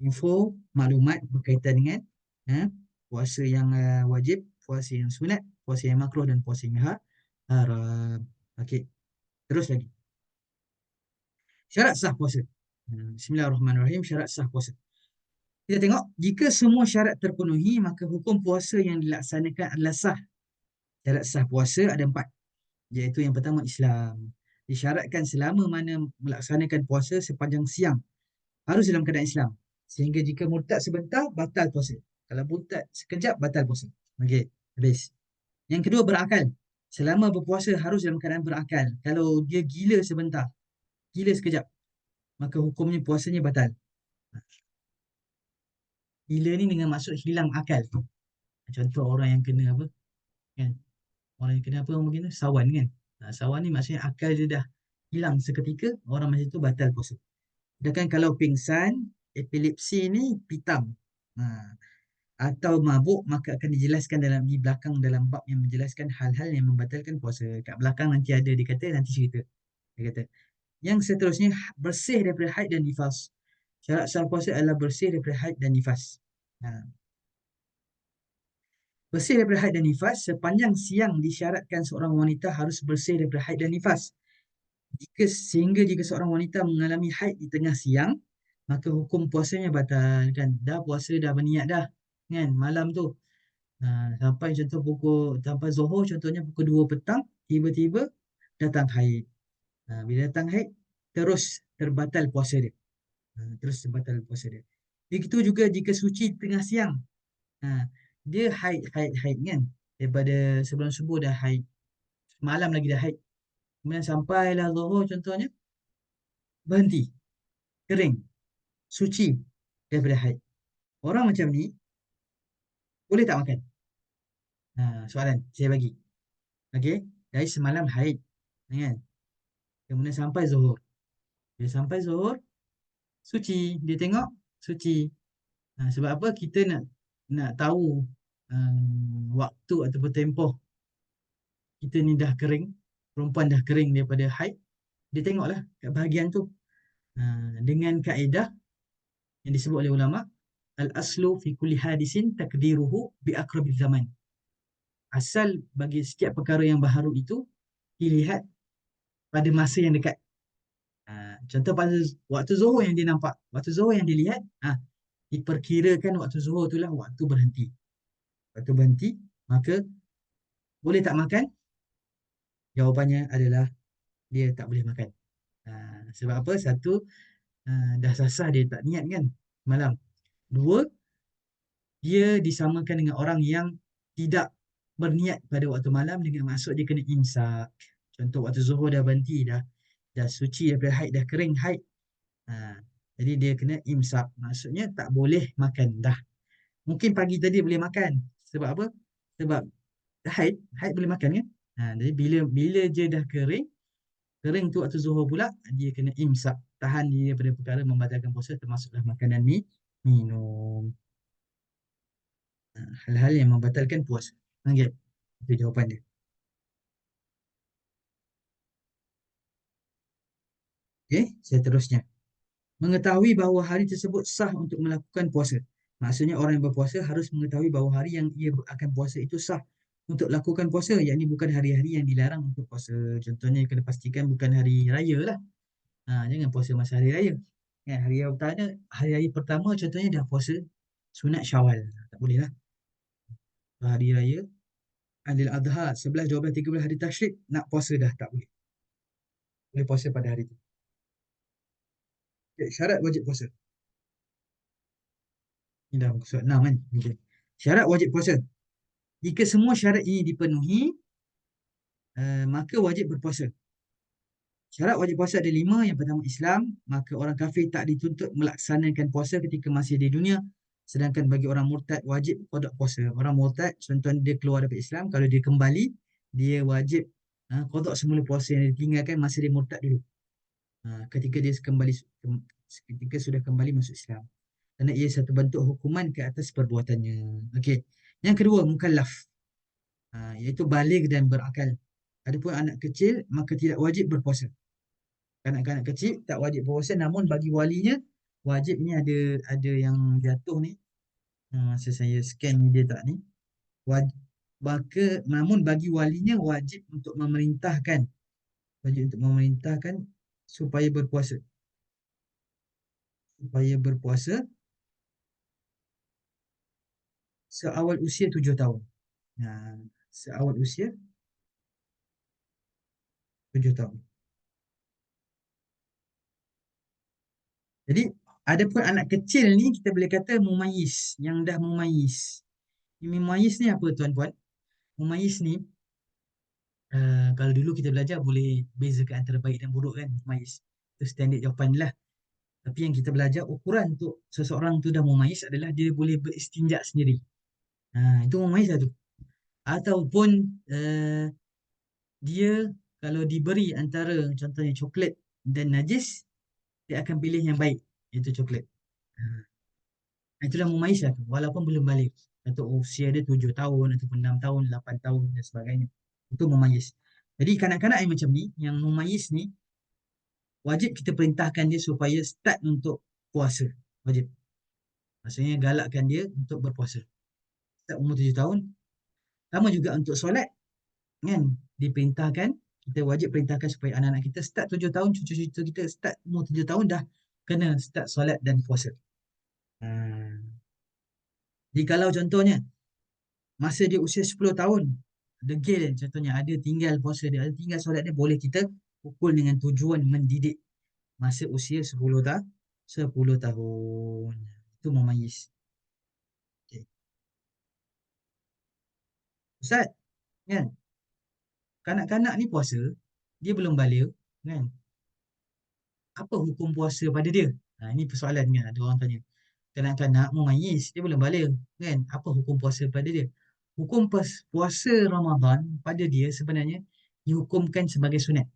Info, maklumat berkaitan dengan puasa yang wajib, puasa yang sunat, puasa yang makruh dan puasa yang haram. Okey, terus lagi. Syarat sah puasa. Bismillahirrahmanirrahim. Syarat sah puasa. Kita tengok, jika semua syarat terpenuhi, maka hukum puasa yang dilaksanakan adalah sah. Syarat sah puasa ada 4, iaitu yang pertama Islam. Disyaratkan selama mana melaksanakan puasa sepanjang siang, harus dalam keadaan Islam. Sehingga jika murtad sebentar, batal puasa. Kalau murtad sekejap, batal puasa. Okey, habis. Yang kedua, berakal. Selama berpuasa harus dalam keadaan berakal. Kalau dia gila sebentar, gila sekejap, maka hukumnya puasanya batal. Gila ni dengan maksud hilang akal. Contoh orang yang kena apa? Kan? Orang yang kena apa orang kena? Sawan kan? Sawan ni maksudnya akal dia dah hilang seketika, orang macam tu batal puasa. Sedangkan kalau pingsan, epilepsi ni pitam. Atau mabuk, maka akan dijelaskan di belakang dalam bab yang menjelaskan hal-hal yang membatalkan puasa. Kat belakang nanti ada, dia kata nanti cerita. Dia kata. Yang seterusnya, bersih daripada haid dan nifas. Syarat sah puasa adalah bersih daripada haid dan nifas. Bersih daripada haid dan nifas, sepanjang siang disyaratkan seorang wanita harus bersih daripada haid dan nifas. Sehingga jika seorang wanita mengalami haid di tengah siang, maka hukum puasanya batal. Kan? Dah puasa, dah berniat dah. Kan? Malam tu. Sampai contoh sampai Zohor, contohnya pukul 2 petang, tiba-tiba datang haid. Bila datang haid, terus terbatal puasa dia. Terus terbatal puasa dia. Begitu juga jika suci tengah siang. Dia haid kan. Daripada sebelum subuh dah haid. Malam lagi dah haid. Kemudian sampailah Zohor contohnya, berhenti. Kering. Suci daripada haid. Orang macam ni, boleh tak makan? Soalan saya bagi. Okey, dari semalam haid. Kan? Kemudian sampai Zuhur. Dia sampai Zuhur, suci. Dia tengok, suci. Sebab apa? Kita nak tahu waktu ataupun tempoh kita ni dah kering, perempuan dah kering daripada haid. Dia tengoklah kat bahagian tu. Dengan kaedah yang disebut oleh ulama, al-aslu fi kulli hadisin takdiruhu bi aqrabiz zaman. Asal bagi setiap perkara yang baharu itu dilihat pada masa yang dekat. Contoh pada waktu Zuhur yang dia nampak, waktu Zuhur yang dia lihat, diperkirakan waktu Zuhur itulah waktu berhenti. Waktu berhenti, maka boleh tak makan? Jawapannya adalah dia tak boleh makan. Sebab apa? Satu, dah sasah dia tak niat kan malam. Dua, dia disamakan dengan orang yang tidak berniat pada waktu malam dengan maksud dia kena imsak. Contoh waktu zuhur dah berhenti dah suci daripada haid, dah kering haid. Ha, jadi dia kena imsak. Maksudnya tak boleh makan dah. Mungkin pagi tadi boleh makan. Sebab apa? Sebab haid boleh makan kan? Ha, jadi bila bila dia dah kering, kering tu waktu zuhur pula, dia kena imsak. Tahan dia daripada perkara membatalkan puasa termasuklah makanan minum. Ha, hal-hal yang membatalkan puasa. Okay. Itu jawapan dia. Okay, seterusnya. Mengetahui bahawa hari tersebut sah untuk melakukan puasa. Maksudnya orang yang berpuasa harus mengetahui bahawa hari yang ia akan puasa itu sah untuk lakukan puasa, yakni bukan hari-hari yang dilarang untuk puasa. Contohnya kena pastikan bukan hari raya lah. Jangan puasa masa hari raya. Ya, hari-hari pertama contohnya dah puasa sunat Syawal. Tak boleh lah. Hari raya Adil Adha 11, 12, 13 hari tasyrik nak puasa dah tak boleh. Boleh puasa pada hari itu. Okay, syarat wajib puasa. Ini dah muka surat 6 kan. Okay. Syarat wajib puasa. Jika semua syarat ini dipenuhi, maka wajib berpuasa. Syarat wajib puasa ada 5. Yang pertama Islam, maka orang kafir tak dituntut melaksanakan puasa ketika masih di dunia. Sedangkan bagi orang murtad wajib qada puasa. Orang murtad contohnya dia keluar daripada Islam, kalau dia kembali, dia wajib qada semula puasa yang ditinggalkan masa dia murtad dulu. Ketika dia ketika sudah kembali masuk Islam. Kerana ia satu bentuk hukuman ke atas perbuatannya. Okey. Yang kedua, mukallaf. Iaitu baligh dan berakal. Adapun anak kecil maka tidak wajib berpuasa. Kanak-kanak kecil tak wajib berpuasa, namun bagi walinya wajib. Ni ada yang jatuh ni. Masa saya scan ni dia tak ni. Wajib, namun bagi walinya wajib untuk memerintahkan supaya berpuasa. Supaya berpuasa seawal usia 7 tahun. Seawal usia 7 tahun. Jadi, ada pun anak kecil ni kita boleh kata mumayyiz, yang dah mumayyiz. Mumayyiz ni apa tuan-puan? Mumayyiz ni, kalau dulu kita belajar boleh bezakan antara baik dan buruk kan, mumayyiz. Itu standard jawapan lah. Tapi yang kita belajar ukuran untuk seseorang tu dah mumayyiz adalah dia boleh beristinja sendiri. Itu mumayyiz lah tu. Ataupun dia kalau diberi antara contohnya coklat dan najis, dia akan pilih yang baik, iaitu coklat. Itulah mumayyiz lah tu, walaupun belum balik. Atau usia dia 7 tahun, ataupun 6 tahun, 8 tahun dan sebagainya. Itu mumayyiz. Jadi kanak-kanak yang macam ni, yang mumayyiz ni, wajib kita perintahkan dia supaya start untuk puasa. Wajib. Maksudnya galakkan dia untuk berpuasa. Start umur 7 tahun. Sama juga untuk solat, kan? Diperintahkan, kita wajib perintahkan supaya anak-anak kita start 7 tahun, cucu-cucu kita start umur 7 tahun dah kena start solat dan puasa. Jadi kalau contohnya masa dia usia 10 tahun, degil contohnya, ada tinggal puasa dia, ada tinggal solat dia, boleh kita pukul dengan tujuan mendidik masa usia 10 tahun. Itu mumayyiz. Okay. Ustaz, kan? Kanak-kanak ni puasa, dia belum balik, kan? Apa hukum puasa pada dia? Ini persoalan kan, ada orang tanya. Kanak-kanak mumayyiz, dia belum balik, kan? Apa hukum puasa pada dia? Hukum puasa Ramadan pada dia sebenarnya dihukumkan sebagai sunat.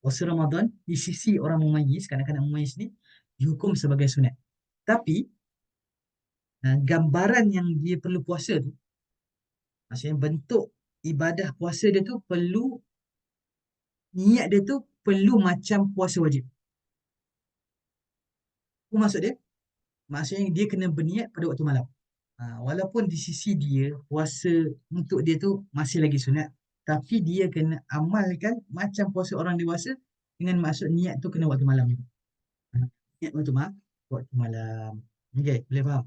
Puasa Ramadan di sisi orang mumayyiz, kanak-kanak mumayyiz ni dihukum sebagai sunat. Tapi gambaran yang dia perlu puasa tu, maksudnya bentuk ibadah puasa dia tu perlu, niat dia tu perlu macam puasa wajib. Apa maksud dia? Maksudnya dia kena berniat pada waktu malam. Walaupun di sisi dia puasa untuk dia tu masih lagi sunat, tapi dia kena amalkan macam puasa orang dewasa dengan maksud niat tu kena waktu malam juga. Niat waktu malam. Okey, boleh faham?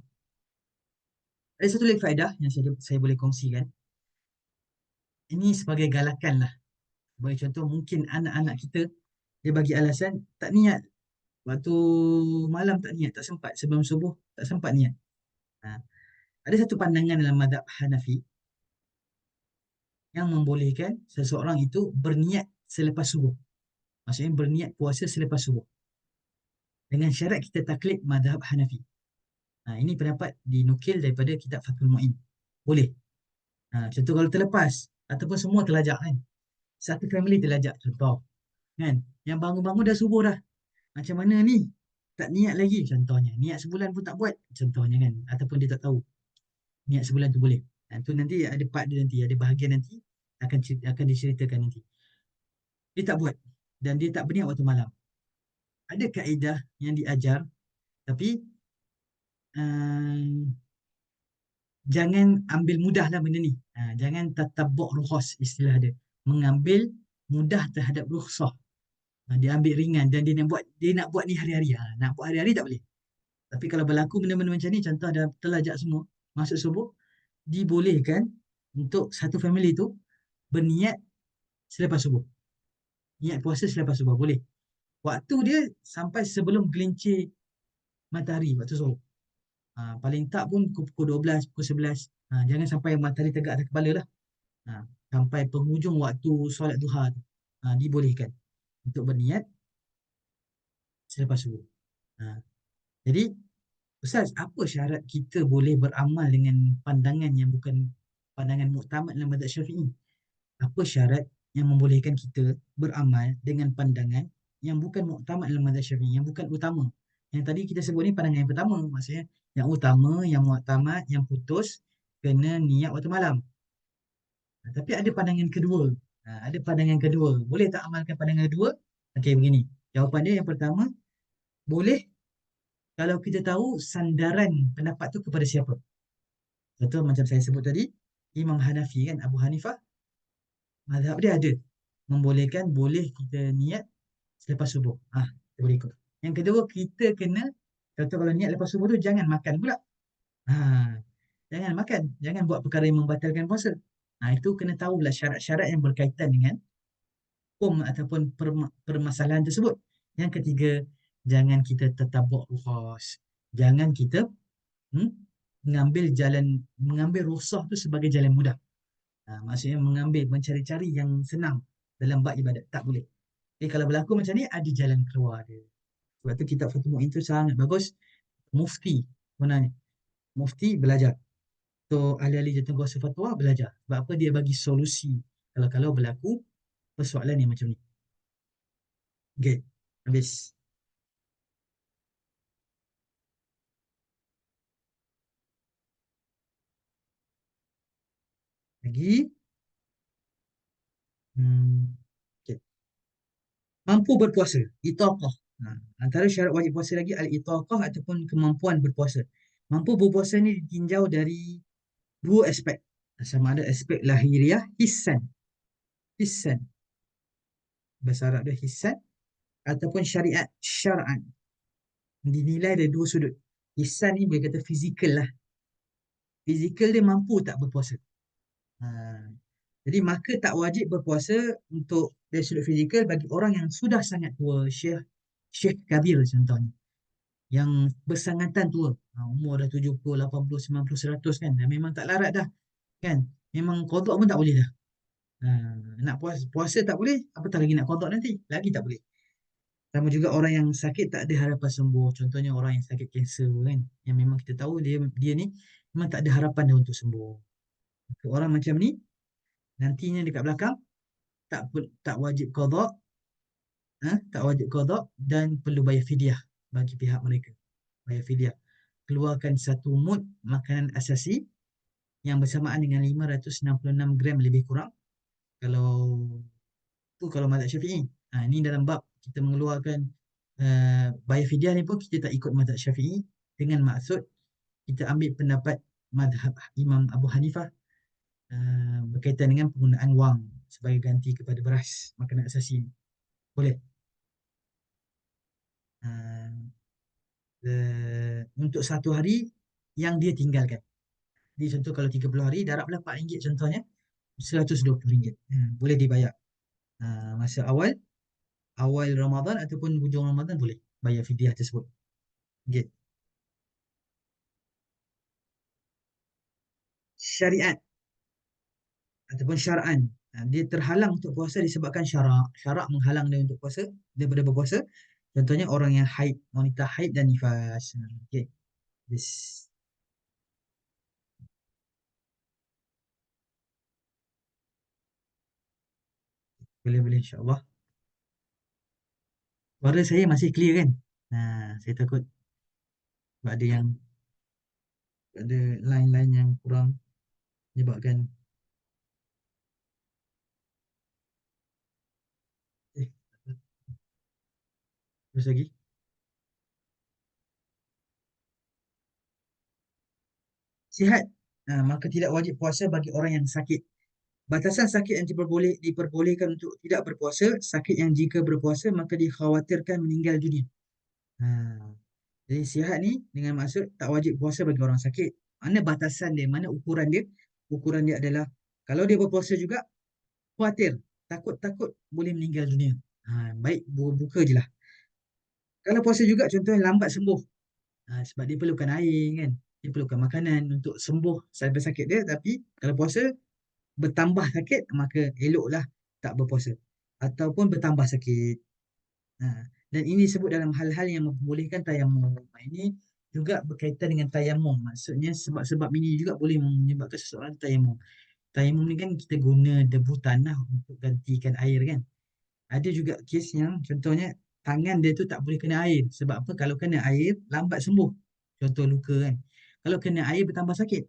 Ada satu lagi faedah yang saya boleh kongsikan. Ini sebagai galakan lah. Sebagai contoh, mungkin anak-anak kita, dia bagi alasan tak niat. Waktu malam tak niat, tak sempat. Sebelum subuh, tak sempat niat. Ada satu pandangan dalam mazhab Hanafi yang membolehkan seseorang itu berniat selepas subuh. Maksudnya berniat puasa selepas subuh. Dengan syarat kita taklid mazhab Hanafi. Ini pendapat dinukil daripada kitab Fathul Mu'in. Boleh. Contoh kalau terlepas ataupun semua terlajak kan. Satu family terlajak contoh. Kan? Yang bangun-bangun dah subuh dah. Macam mana ni? Tak niat lagi contohnya. Niat sebulan pun tak buat contohnya kan. Ataupun dia tak tahu. Niat sebulan tu boleh. Itu nanti ada part dia nanti. Ada bahagian nanti. Akan diceritakan nanti. Dia tak buat. Dan dia tak berniat waktu malam. Ada kaedah yang diajar. Tapi jangan ambil mudah lah benda ni. Jangan tatabuk rukhas istilah dia. Mengambil mudah terhadap rukhsah. Dia ambil ringan dan dia nak buat ni hari-hari. Nak buat hari-hari tak boleh. Tapi kalau berlaku benda-benda macam ni, contoh dah terlajak semua, masuk subuh, dibolehkan untuk satu family tu berniat selepas subuh. Niat puasa selepas subuh, boleh. Waktu dia sampai sebelum gelincir matahari, waktu subuh. Paling tak pun pukul 12, pukul 11. Jangan sampai matahari tegak atas kepala lah. Sampai penghujung waktu solat duha tu. Dibolehkan untuk berniat selepas subuh. Jadi, Ustaz, apa syarat kita boleh beramal dengan pandangan yang bukan pandangan muktamad dalam mazhab Syafi'i? Apa syarat yang membolehkan kita beramal dengan pandangan yang bukan muktamad dalam mazhab Syafi'i, yang bukan utama? Yang tadi kita sebut ni pandangan yang pertama, maksudnya yang utama, yang muktamad, yang putus kena niat waktu malam. Tapi ada pandangan kedua. Ada pandangan kedua. Boleh tak amalkan pandangan kedua? Okey, begini. Jawapan dia yang pertama, boleh kalau kita tahu sandaran pendapat tu kepada siapa. Contoh macam saya sebut tadi, Imam Hanafi kan, Abu Hanifah, mazhab dia ada. Membolehkan, boleh kita niat selepas subuh. Kita boleh ikut. Yang kedua, kita kena, contoh kalau niat lepas subuh tu, jangan makan pula. Jangan makan. Jangan buat perkara yang membatalkan puasa. Itu kena tahu pula syarat-syarat yang berkaitan dengan hukum ataupun permasalahan tersebut. Yang ketiga, jangan kita tertabuk rukhas. Jangan kita mengambil rukhsah tu sebagai jalan mudah. Maksudnya mencari-cari yang senang dalam bab ibadat. Tak boleh. Jadi kalau berlaku macam ni, ada jalan keluar dia. Sebab tu kitab Fathul Mu'in tu sangat bagus. Mufti sebenarnya. Mufti belajar. So, ahli-ahli jawatankuasa fatwa belajar. Sebab apa? Dia bagi solusi kalau berlaku persoalan yang macam ni. Okay, habis. Lagi. Okay. Mampu berpuasa. Itaqah. Antara syarat wajib puasa lagi al-itaqah ataupun kemampuan berpuasa. Mampu berpuasa ni ditinjau dari dua aspek. Sama ada aspek lahiriah, hissan. Hissan. Bahasa Arab dia hissan. Ataupun syariat, syar'an. Dinilai dari dua sudut. Hissan ni boleh kata fizikal lah. Fizikal dia mampu tak berpuasa. Jadi maka tak wajib berpuasa untuk dari sudut fizikal bagi orang yang sudah sangat tua. Syekh Kabir contohnya. Yang bersangatan tua. Umur dah 70, 80, 90, 100 kan. Dan memang tak larat dah. Kan? Memang qada pun tak boleh dah. Nak puasa tak boleh, apatah lagi nak qada nanti. Lagi tak boleh. Sama juga orang yang sakit tak ada harapan sembuh. Contohnya orang yang sakit kanser kan. Yang memang kita tahu dia ni memang tak ada harapan dah untuk sembuh. Orang macam ni nantinya dekat belakang tak wajib qada, tak wajib qada dan perlu bayar fidyah bagi pihak mereka. Bayar fidyah. Keluarkan satu mud makanan asasi yang bersamaan dengan 566 gram lebih kurang. Kalau kalau mazhab Syafi'i. Ini dalam bab kita mengeluarkan bayar fidyah ni pun kita tak ikut mazhab Syafi'i dengan maksud kita ambil pendapat mazhab Imam Abu Hanifah berkaitan dengan penggunaan wang sebagai ganti kepada beras makanan asasi. Boleh. Untuk satu hari yang dia tinggalkan. Jadi contoh kalau 30 hari darablah RM4 contohnya, RM120. Boleh dibayar. Masa awal Ramadan ataupun hujung Ramadan boleh bayar fidyah tersebut. Okay. syariat ataupun syar'an. Dia terhalang untuk puasa disebabkan syarak. Syarak menghalang dia untuk puasa daripada berpuasa. Contohnya orang yang haid, wanita haid dan nifas. Okay. Yes. Boleh boleh insya-Allah. Suara saya masih clear kan? Saya takut sebab ada yang ada line-line yang kurang menyebabkan eh terus lagi. Sihat. Maka tidak wajib puasa bagi orang yang sakit. Batasan sakit yang diperbolehkan untuk tidak berpuasa, sakit yang jika berpuasa maka dikhawatirkan meninggal dunia. Ha, jadi sihat ni dengan maksud tak wajib puasa bagi orang sakit. Mana batasan dia, mana ukuran dia? Ukuran dia adalah kalau dia berpuasa juga, khawatir, takut-takut boleh meninggal dunia. Baik buka je lah. Kalau puasa juga contohnya lambat sembuh. Sebab dia perlukan air kan. Dia perlukan makanan untuk sembuh sampai sakit dia. Tapi kalau puasa bertambah sakit, maka eloklah tak berpuasa. Ataupun bertambah sakit. Ha. Dan ini disebut dalam hal-hal yang membolehkan tayamum. Ini juga berkaitan dengan tayamum. Maksudnya sebab-sebab ini juga boleh menyebabkan seseorang tayamum. Tayamum ni kan kita guna debu tanah untuk gantikan air kan. Ada juga kes yang contohnya tangan dia tu tak boleh kena air. Sebab apa? Kalau kena air lambat sembuh. Contoh luka kan. Kalau kena air bertambah sakit.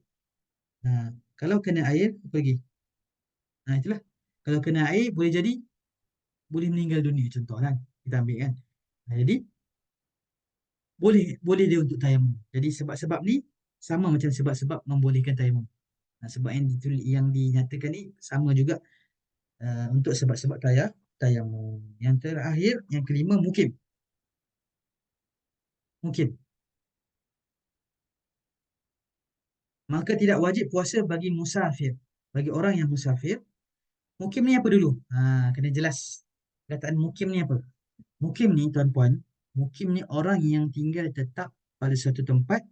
Kalau kena air apa lagi? Itulah. Kalau kena air boleh jadi boleh meninggal dunia contoh kan. Kita ambil kan. Jadi boleh boleh dia untuk tayamum. Jadi sebab-sebab ni sama macam sebab-sebab membolehkan tayamum. Sebab yang dinyatakan ni sama juga untuk sebab-sebab tayamum. Yang terakhir, yang kelima mukim. Mukim. Maka tidak wajib puasa bagi musafir. Bagi orang yang musafir, mukim ni apa dulu? Kena jelas. Kataan mukim ni apa? Mukim ni tuan-puan, mukim ni orang yang tinggal tetap pada suatu tempat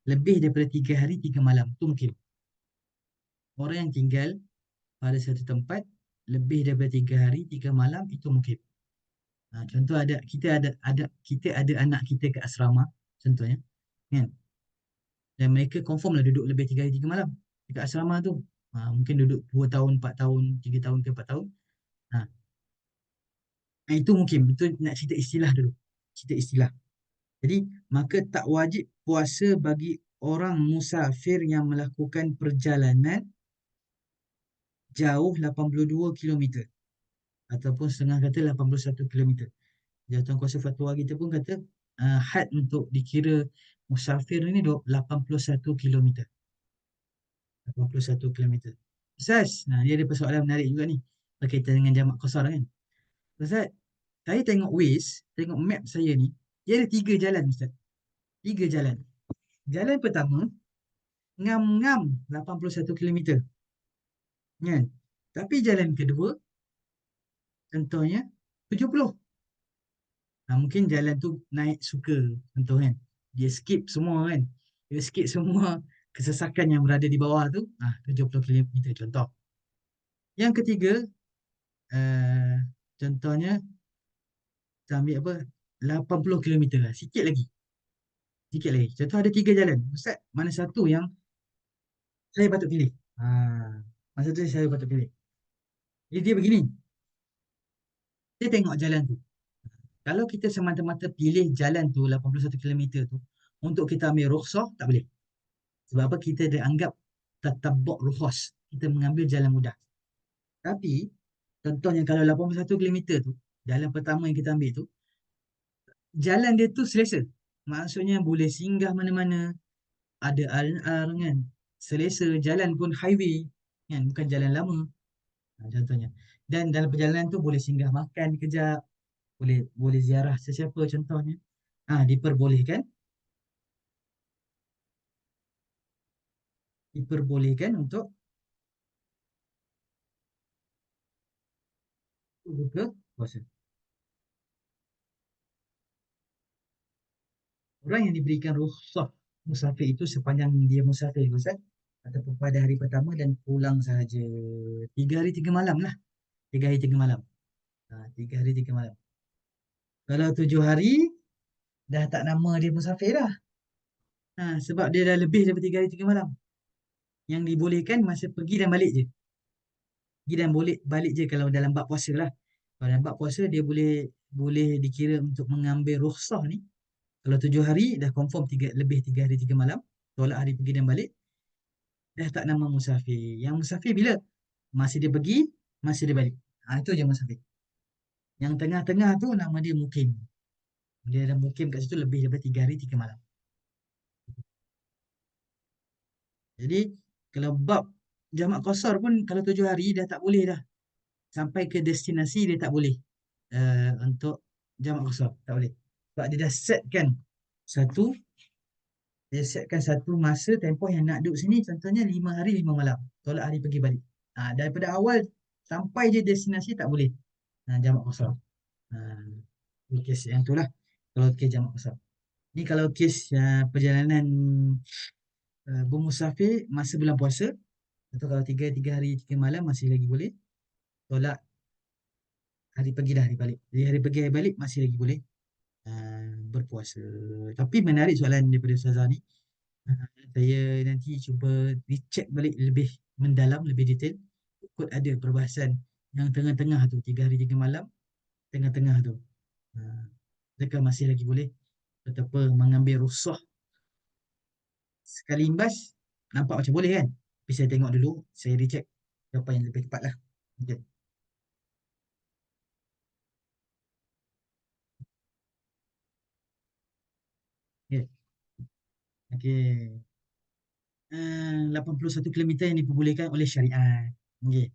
lebih daripada 3 hari 3 malam. Itu mukim. Orang yang tinggal pada satu tempat lebih daripada 3 hari 3 malam itu mukim. Contoh kita ada anak kita ke asrama contohnya, kan? Dan mereka confirm lah duduk lebih 3 hari 3 malam dekat asrama tu. Mungkin duduk 2 tahun, 4 tahun, 3 tahun ke 4 tahun. Ha, itu mukim. Itu nak cerita istilah dulu. Cerita istilah. Jadi, maka tak wajib puasa bagi orang musafir yang melakukan perjalanan jauh 82 km ataupun setengah kata 81 km. Jawatan kuasa fatwa kita pun kata had untuk dikira musafir ni 81 km. 81 km. Ustaz, dia ada persoalan menarik juga ni berkaitan dengan jamak qasar kan. Ustaz, saya tengok Waze, tengok map saya ni, dia ada 3 jalan Ustaz. 3 jalan. Jalan pertama, ngam-ngam 81 km. Kan? Tapi jalan kedua, contohnya 70. Mungkin jalan tu naik suka, contoh kan. Dia skip semua kan. Dia skip semua kesesakan yang berada di bawah tu. 70 km contoh. Yang ketiga, uh, contohnya kita ambil apa? 80 km lah. Sikit lagi. Sikit lagi. Contoh ada 3 jalan. Ustaz, mana satu yang saya patut pilih? Mana satu yang saya patut pilih? Jadi dia begini. Dia tengok jalan tu. Kalau kita semata-mata pilih jalan tu 81 km tu untuk kita ambil rukhsah, tak boleh. Sebab apa? Kita dianggap tatabuk rukhas. Kita mengambil jalan mudah. Tapi, contohnya kalau 81 km tu, jalan pertama yang kita ambil tu, jalan dia tu selesa. Maksudnya boleh singgah mana-mana, ada R&R kan. Selesa, jalan pun highway kan, bukan jalan lama. Contohnya. Dan dalam perjalanan tu boleh singgah makan kejap, boleh boleh ziarah sesiapa contohnya. Diperbolehkan, diperbolehkan untuk buka puasa. Orang yang diberikan rukhsah musafir itu sepanjang dia musafir, Ustaz, ataupun pada hari pertama dan pulang sahaja. 3 hari 3 malam lah. 3 hari 3 malam. 3 hari 3 malam. Kalau 7 hari, dah tak nama dia musafir dah. Sebab dia dah lebih daripada 3 hari 3 malam. Yang dibolehkan masa pergi dan balik je. Pergi dan boleh balik je kalau dalam bab puasa lah. Kalau dalam bab puasa dia boleh boleh dikira untuk mengambil rukhsah ni. Kalau 7 hari dah confirm lebih 3 hari 3 malam. Tolak hari pergi dan balik. Dah tak nama musafir. Yang musafir bila? Masa dia pergi, masa dia balik. Itu je musafir. Yang tengah-tengah tu nama dia mukim. Dia dah mukim kat situ lebih daripada 3 hari 3 malam. Jadi kalau bab jamak qasar pun kalau 7 hari dah tak boleh dah. Sampai ke destinasi dia tak boleh. Untuk jamak qasar. Tak boleh. Sebab dia dah setkan satu dia setkan satu masa tempoh yang nak duduk sini, contohnya 5 hari 5 malam. Tolak hari pergi balik. Daripada awal sampai je destinasi tak boleh. Jamak qasar. Kes yang tu lah. Kalau kes jamak qasar. Ni kalau kes perjalanan bermusafir masa bulan puasa, atau kalau 3 hari 3 malam masih lagi boleh. Tolak hari pergi dah hari balik. Jadi hari pergi hari balik masih lagi boleh berpuasa. Tapi menarik soalan daripada Ustazah ni. Saya nanti cuba recheck balik lebih mendalam, lebih detail. Kot ada perbahasan yang tengah-tengah tu, 3 hari 3 malam, tengah-tengah tu. Adakah masih lagi boleh? Betapa mengambil rukhsah sekali imbas, nampak macam boleh kan? Tapi saya tengok dulu, saya recheck apa yang lebih tepat lah. Okay. Okay. Okay. 81 kilometer yang diperbolehkan oleh syariat. Okay.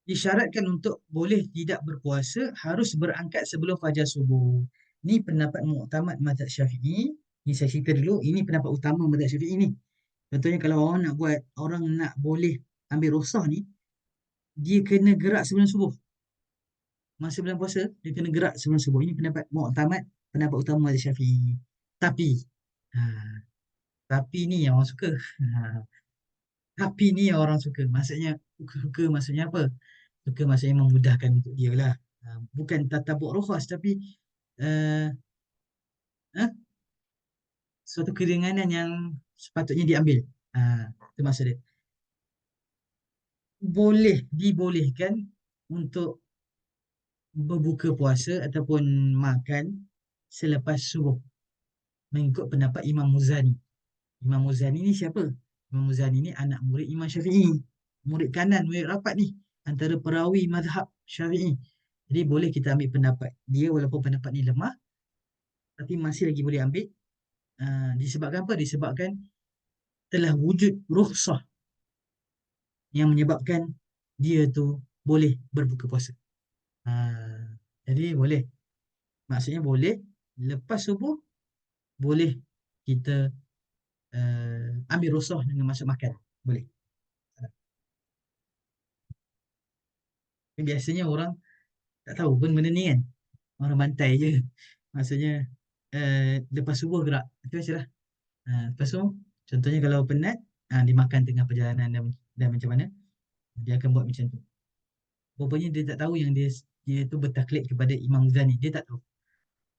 Disyaratkan untuk boleh tidak berpuasa harus berangkat sebelum fajar subuh. Ini pendapat muktamad mazhab Syafi'i. Ini saya cerita dulu, ini pendapat utama mazhab Syafi'i ni. Contohnya kalau orang nak boleh ambil rukhsah ni, dia kena gerak sebelum subuh. Masa bulan puasa, dia kena gerak sebelum subuh. Ini pendapat muktamad, pendapat utama mazhab Syafi'i. Tapi, ha, tapi ni yang orang suka. Tapi ni yang orang suka. Maksudnya, suka maksudnya apa? Suka maksudnya memudahkan untuk dia lah. Bukan tatabuk rukhas, tapi uh, uh, suatu keringanan yang sepatutnya diambil. Itu maksud dia. Boleh dibolehkan untuk berbuka puasa ataupun makan selepas subuh. Mengikut pendapat Imam Muzani. Imam Muzani ni siapa? Imam Muzani ni anak murid Imam Syafi'i. Murid kanan, murid rapat ni. Antara perawi mazhab Syafi'i. Jadi boleh kita ambil pendapat dia walaupun pendapat ni lemah. Tapi masih lagi boleh ambil. Disebabkan apa? Disebabkan telah wujud rukhsah yang menyebabkan dia tu boleh berbuka puasa. Jadi boleh. Maksudnya boleh. Lepas subuh, boleh kita ambil rukhsah dengan masuk makan. Boleh. Biasanya orang tak tahu pun benda ni kan. Orang bantai je. Maksudnya lepas subuh gerak. Itu je lah. Lepas tu, contohnya kalau penat, dimakan tengah perjalanan dan macam mana, dia akan buat macam tu. Rupanya dia tak tahu yang dia tu bertaklid kepada Imam Muzani. Dia tak tahu.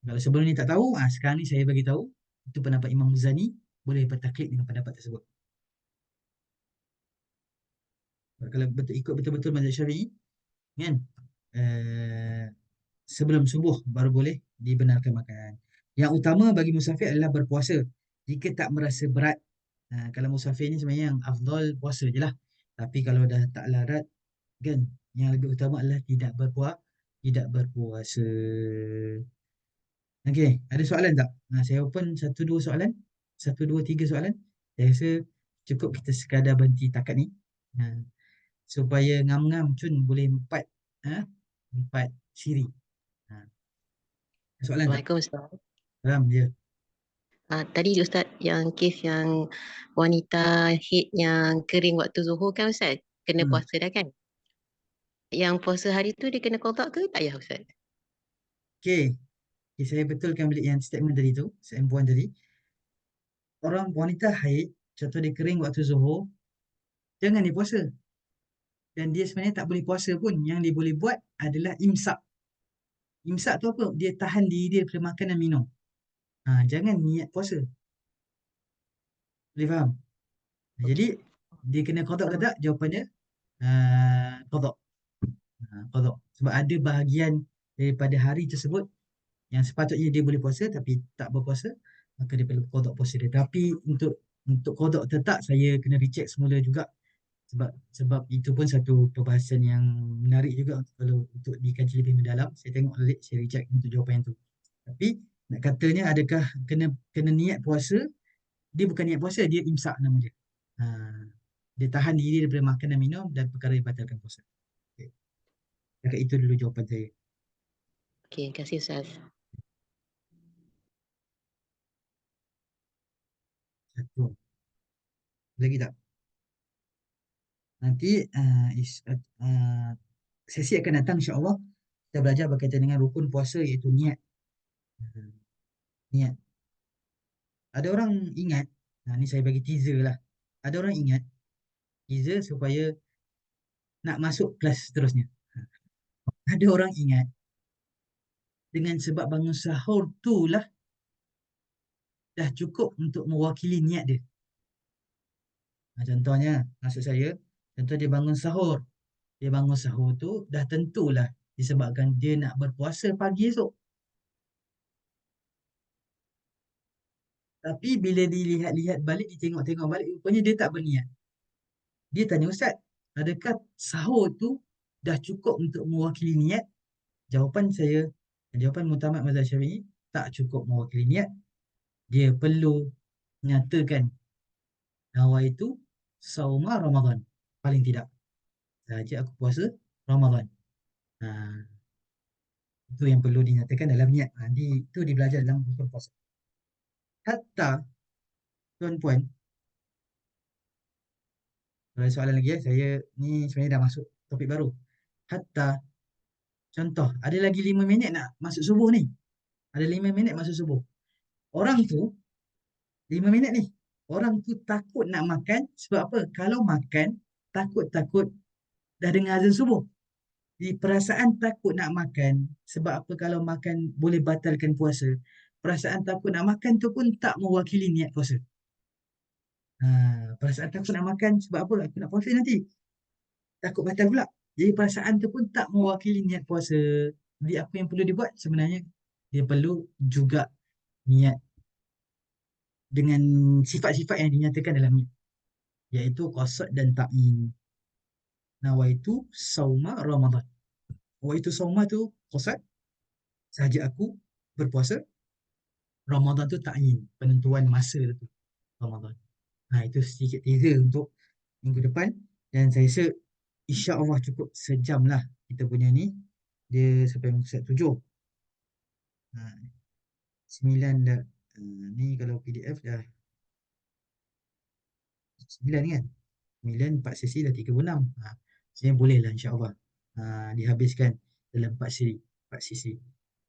Kalau sebelum ni tak tahu, sekarang ni saya bagi tahu, itu pendapat Imam Muzani, boleh bertaklid dengan pendapat tersebut. Kalau ikut betul-betul mazhab Syafi'i, kan? Uh, Sebelum subuh baru boleh dibenarkan makan. Yang utama bagi musafir adalah berpuasa. Jika tak merasa berat, kalau musafir ni sebenarnya yang afdal puasa je lah. Tapi kalau dah tak larat, kan? Yang lebih utama adalah tidak berpuasa. Okey, ada soalan tak? Saya open satu dua soalan. Satu, dua, tiga soalan. Saya rasa cukup kita sekadar berhenti takat ni. Supaya ngam-ngam cun boleh empat. Empat siri. Soalan tak? Assalamualaikum Ustaz. Faham je. Tadi Ustaz yang kes yang wanita haid yang kering waktu zuhur kan Ustaz? Kena Hmm. puasa dah kan? Yang puasa hari tu dia kena qada ke tak payah Ustaz? Okey. Okay, saya betulkan balik yang statement tadi tu, statement puan tadi. orang wanita haid, contoh dia kering waktu Zuhur, jangan dia puasa. Dan dia sebenarnya tak boleh puasa pun. Yang dia boleh buat adalah imsak. Imsak tu apa? Dia tahan diri dia daripada makan dan minum. Jangan niat puasa. Boleh faham? Jadi, Okey. dia kena qada ke Faham. tak? Jawapannya, qada. Qada. Sebab ada bahagian daripada hari tersebut yang sepatutnya dia boleh puasa tapi tak berpuasa, maka dia perlu qada puasa dia. Tapi untuk qada atau tak, saya kena recheck semula juga, sebab itu pun satu perbahasan yang menarik juga kalau untuk dikaji lebih mendalam. Saya tengok balik, saya recheck untuk jawapan itu. Tapi nak katanya adakah kena kena niat puasa, dia bukan niat puasa, dia imsak nama dia. Ha, dia tahan diri daripada makan dan minum dan perkara yang batalkan puasa. Okay. Cakap itu dulu jawapan saya. Okey, terima kasih Ustaz. Satu. Lagi tak? Nanti sesi akan datang insya-Allah kita belajar berkaitan dengan rukun puasa iaitu niat. Uh, Niat. Ada orang ingat, ni saya bagi teaser lah. Ada orang ingat teaser supaya nak masuk kelas seterusnya. Ada orang ingat dengan sebab bangun sahur tu lah dah cukup untuk mewakili niat dia. Contohnya, maksud saya, contoh dia bangun sahur. Dia bangun sahur tu dah tentulah disebabkan dia nak berpuasa pagi esok. Tapi bila dilihat-lihat balik, ditengok-tengok balik, rupanya dia tak berniat. Dia tanya Ustaz, adakah sahur tu dah cukup untuk mewakili niat? Jawapan saya, jawapan Muhammad Mazhab Syafi'i, tak cukup mewakili niat. Dia perlu nyatakan nawaitu sauma Ramadan. Paling tidak, saja aku puasa Ramadan. Ha, itu yang perlu dinyatakan dalam niat. Itu dibelajar dalam buku puasa. Hatta, tuan-puan, ada soalan lagi ya. Saya ni sebenarnya dah masuk topik baru. Hatta, contoh, ada lagi 5 minit nak masuk subuh ni. Ada 5 minit masuk subuh. Orang tu, 5 minit ni, orang tu takut nak makan sebab apa? Kalau makan, takut-takut dah dengar azan subuh. Di perasaan takut nak makan, sebab apa kalau makan boleh batalkan puasa. Perasaan takut nak makan tu pun tak mewakili niat puasa. Perasaan takut nak makan sebab apa? Aku nak puasa nanti. Takut batal pula. Jadi perasaan tu pun tak mewakili niat puasa. Jadi apa yang perlu dibuat sebenarnya? Dia perlu juga niat dengan sifat-sifat yang dinyatakan dalam niat, iaitu qasad dan ta'yin. Nawaitu sauma Ramadan. Nawaitu sauma tu qasad, sahaja aku berpuasa. Ramadan tu ta'yin, penentuan masa tu Ramadan. Itu sedikit teaser untuk minggu depan, dan saya rasa insya-Allah cukup sejam lah kita punya ni. Dia sampai muka surat 7. Ha, 9 dah. Ni kalau PDF dah 9 kan? 9, 4 sesi dah 36. Saya boleh lah insya-Allah dihabiskan dalam 4 sesi. 4 sesi.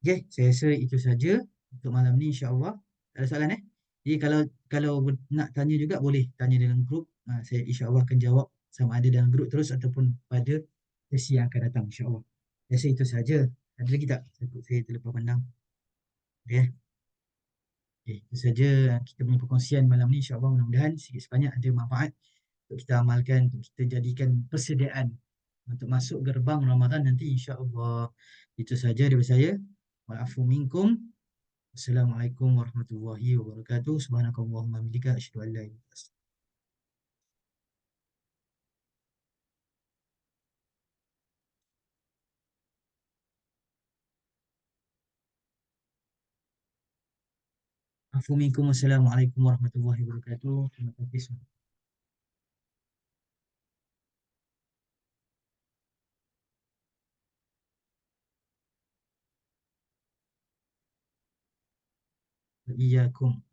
Okay, saya rasa itu saja untuk malam ni insya-Allah. Ada soalan Jadi kalau nak tanya juga boleh tanya dalam grup. Saya insya-Allah akan jawab sama ada dalam grup terus ataupun pada sesi yang akan datang insya-Allah. Saya rasa itu saja. Ada lagi tak? Saya terlepas pandang. Okay. Okay, itu saja kita punya perkongsian malam ni. InsyaAllah mudah-mudahan sikit sebanyak ada manfaat untuk kita amalkan, untuk kita jadikan persediaan untuk masuk gerbang Ramadan nanti insya-Allah. Itu saja daripada saya. Wa'afu minkum. Assalamualaikum warahmatullahi wabarakatuh. Subhanakallahumma hamdika asyhadu an la ilaha illa anta. Afu minkum. Assalamualaikum warahmatullahi wabarakatuh. Terima kasih. Iyyakum.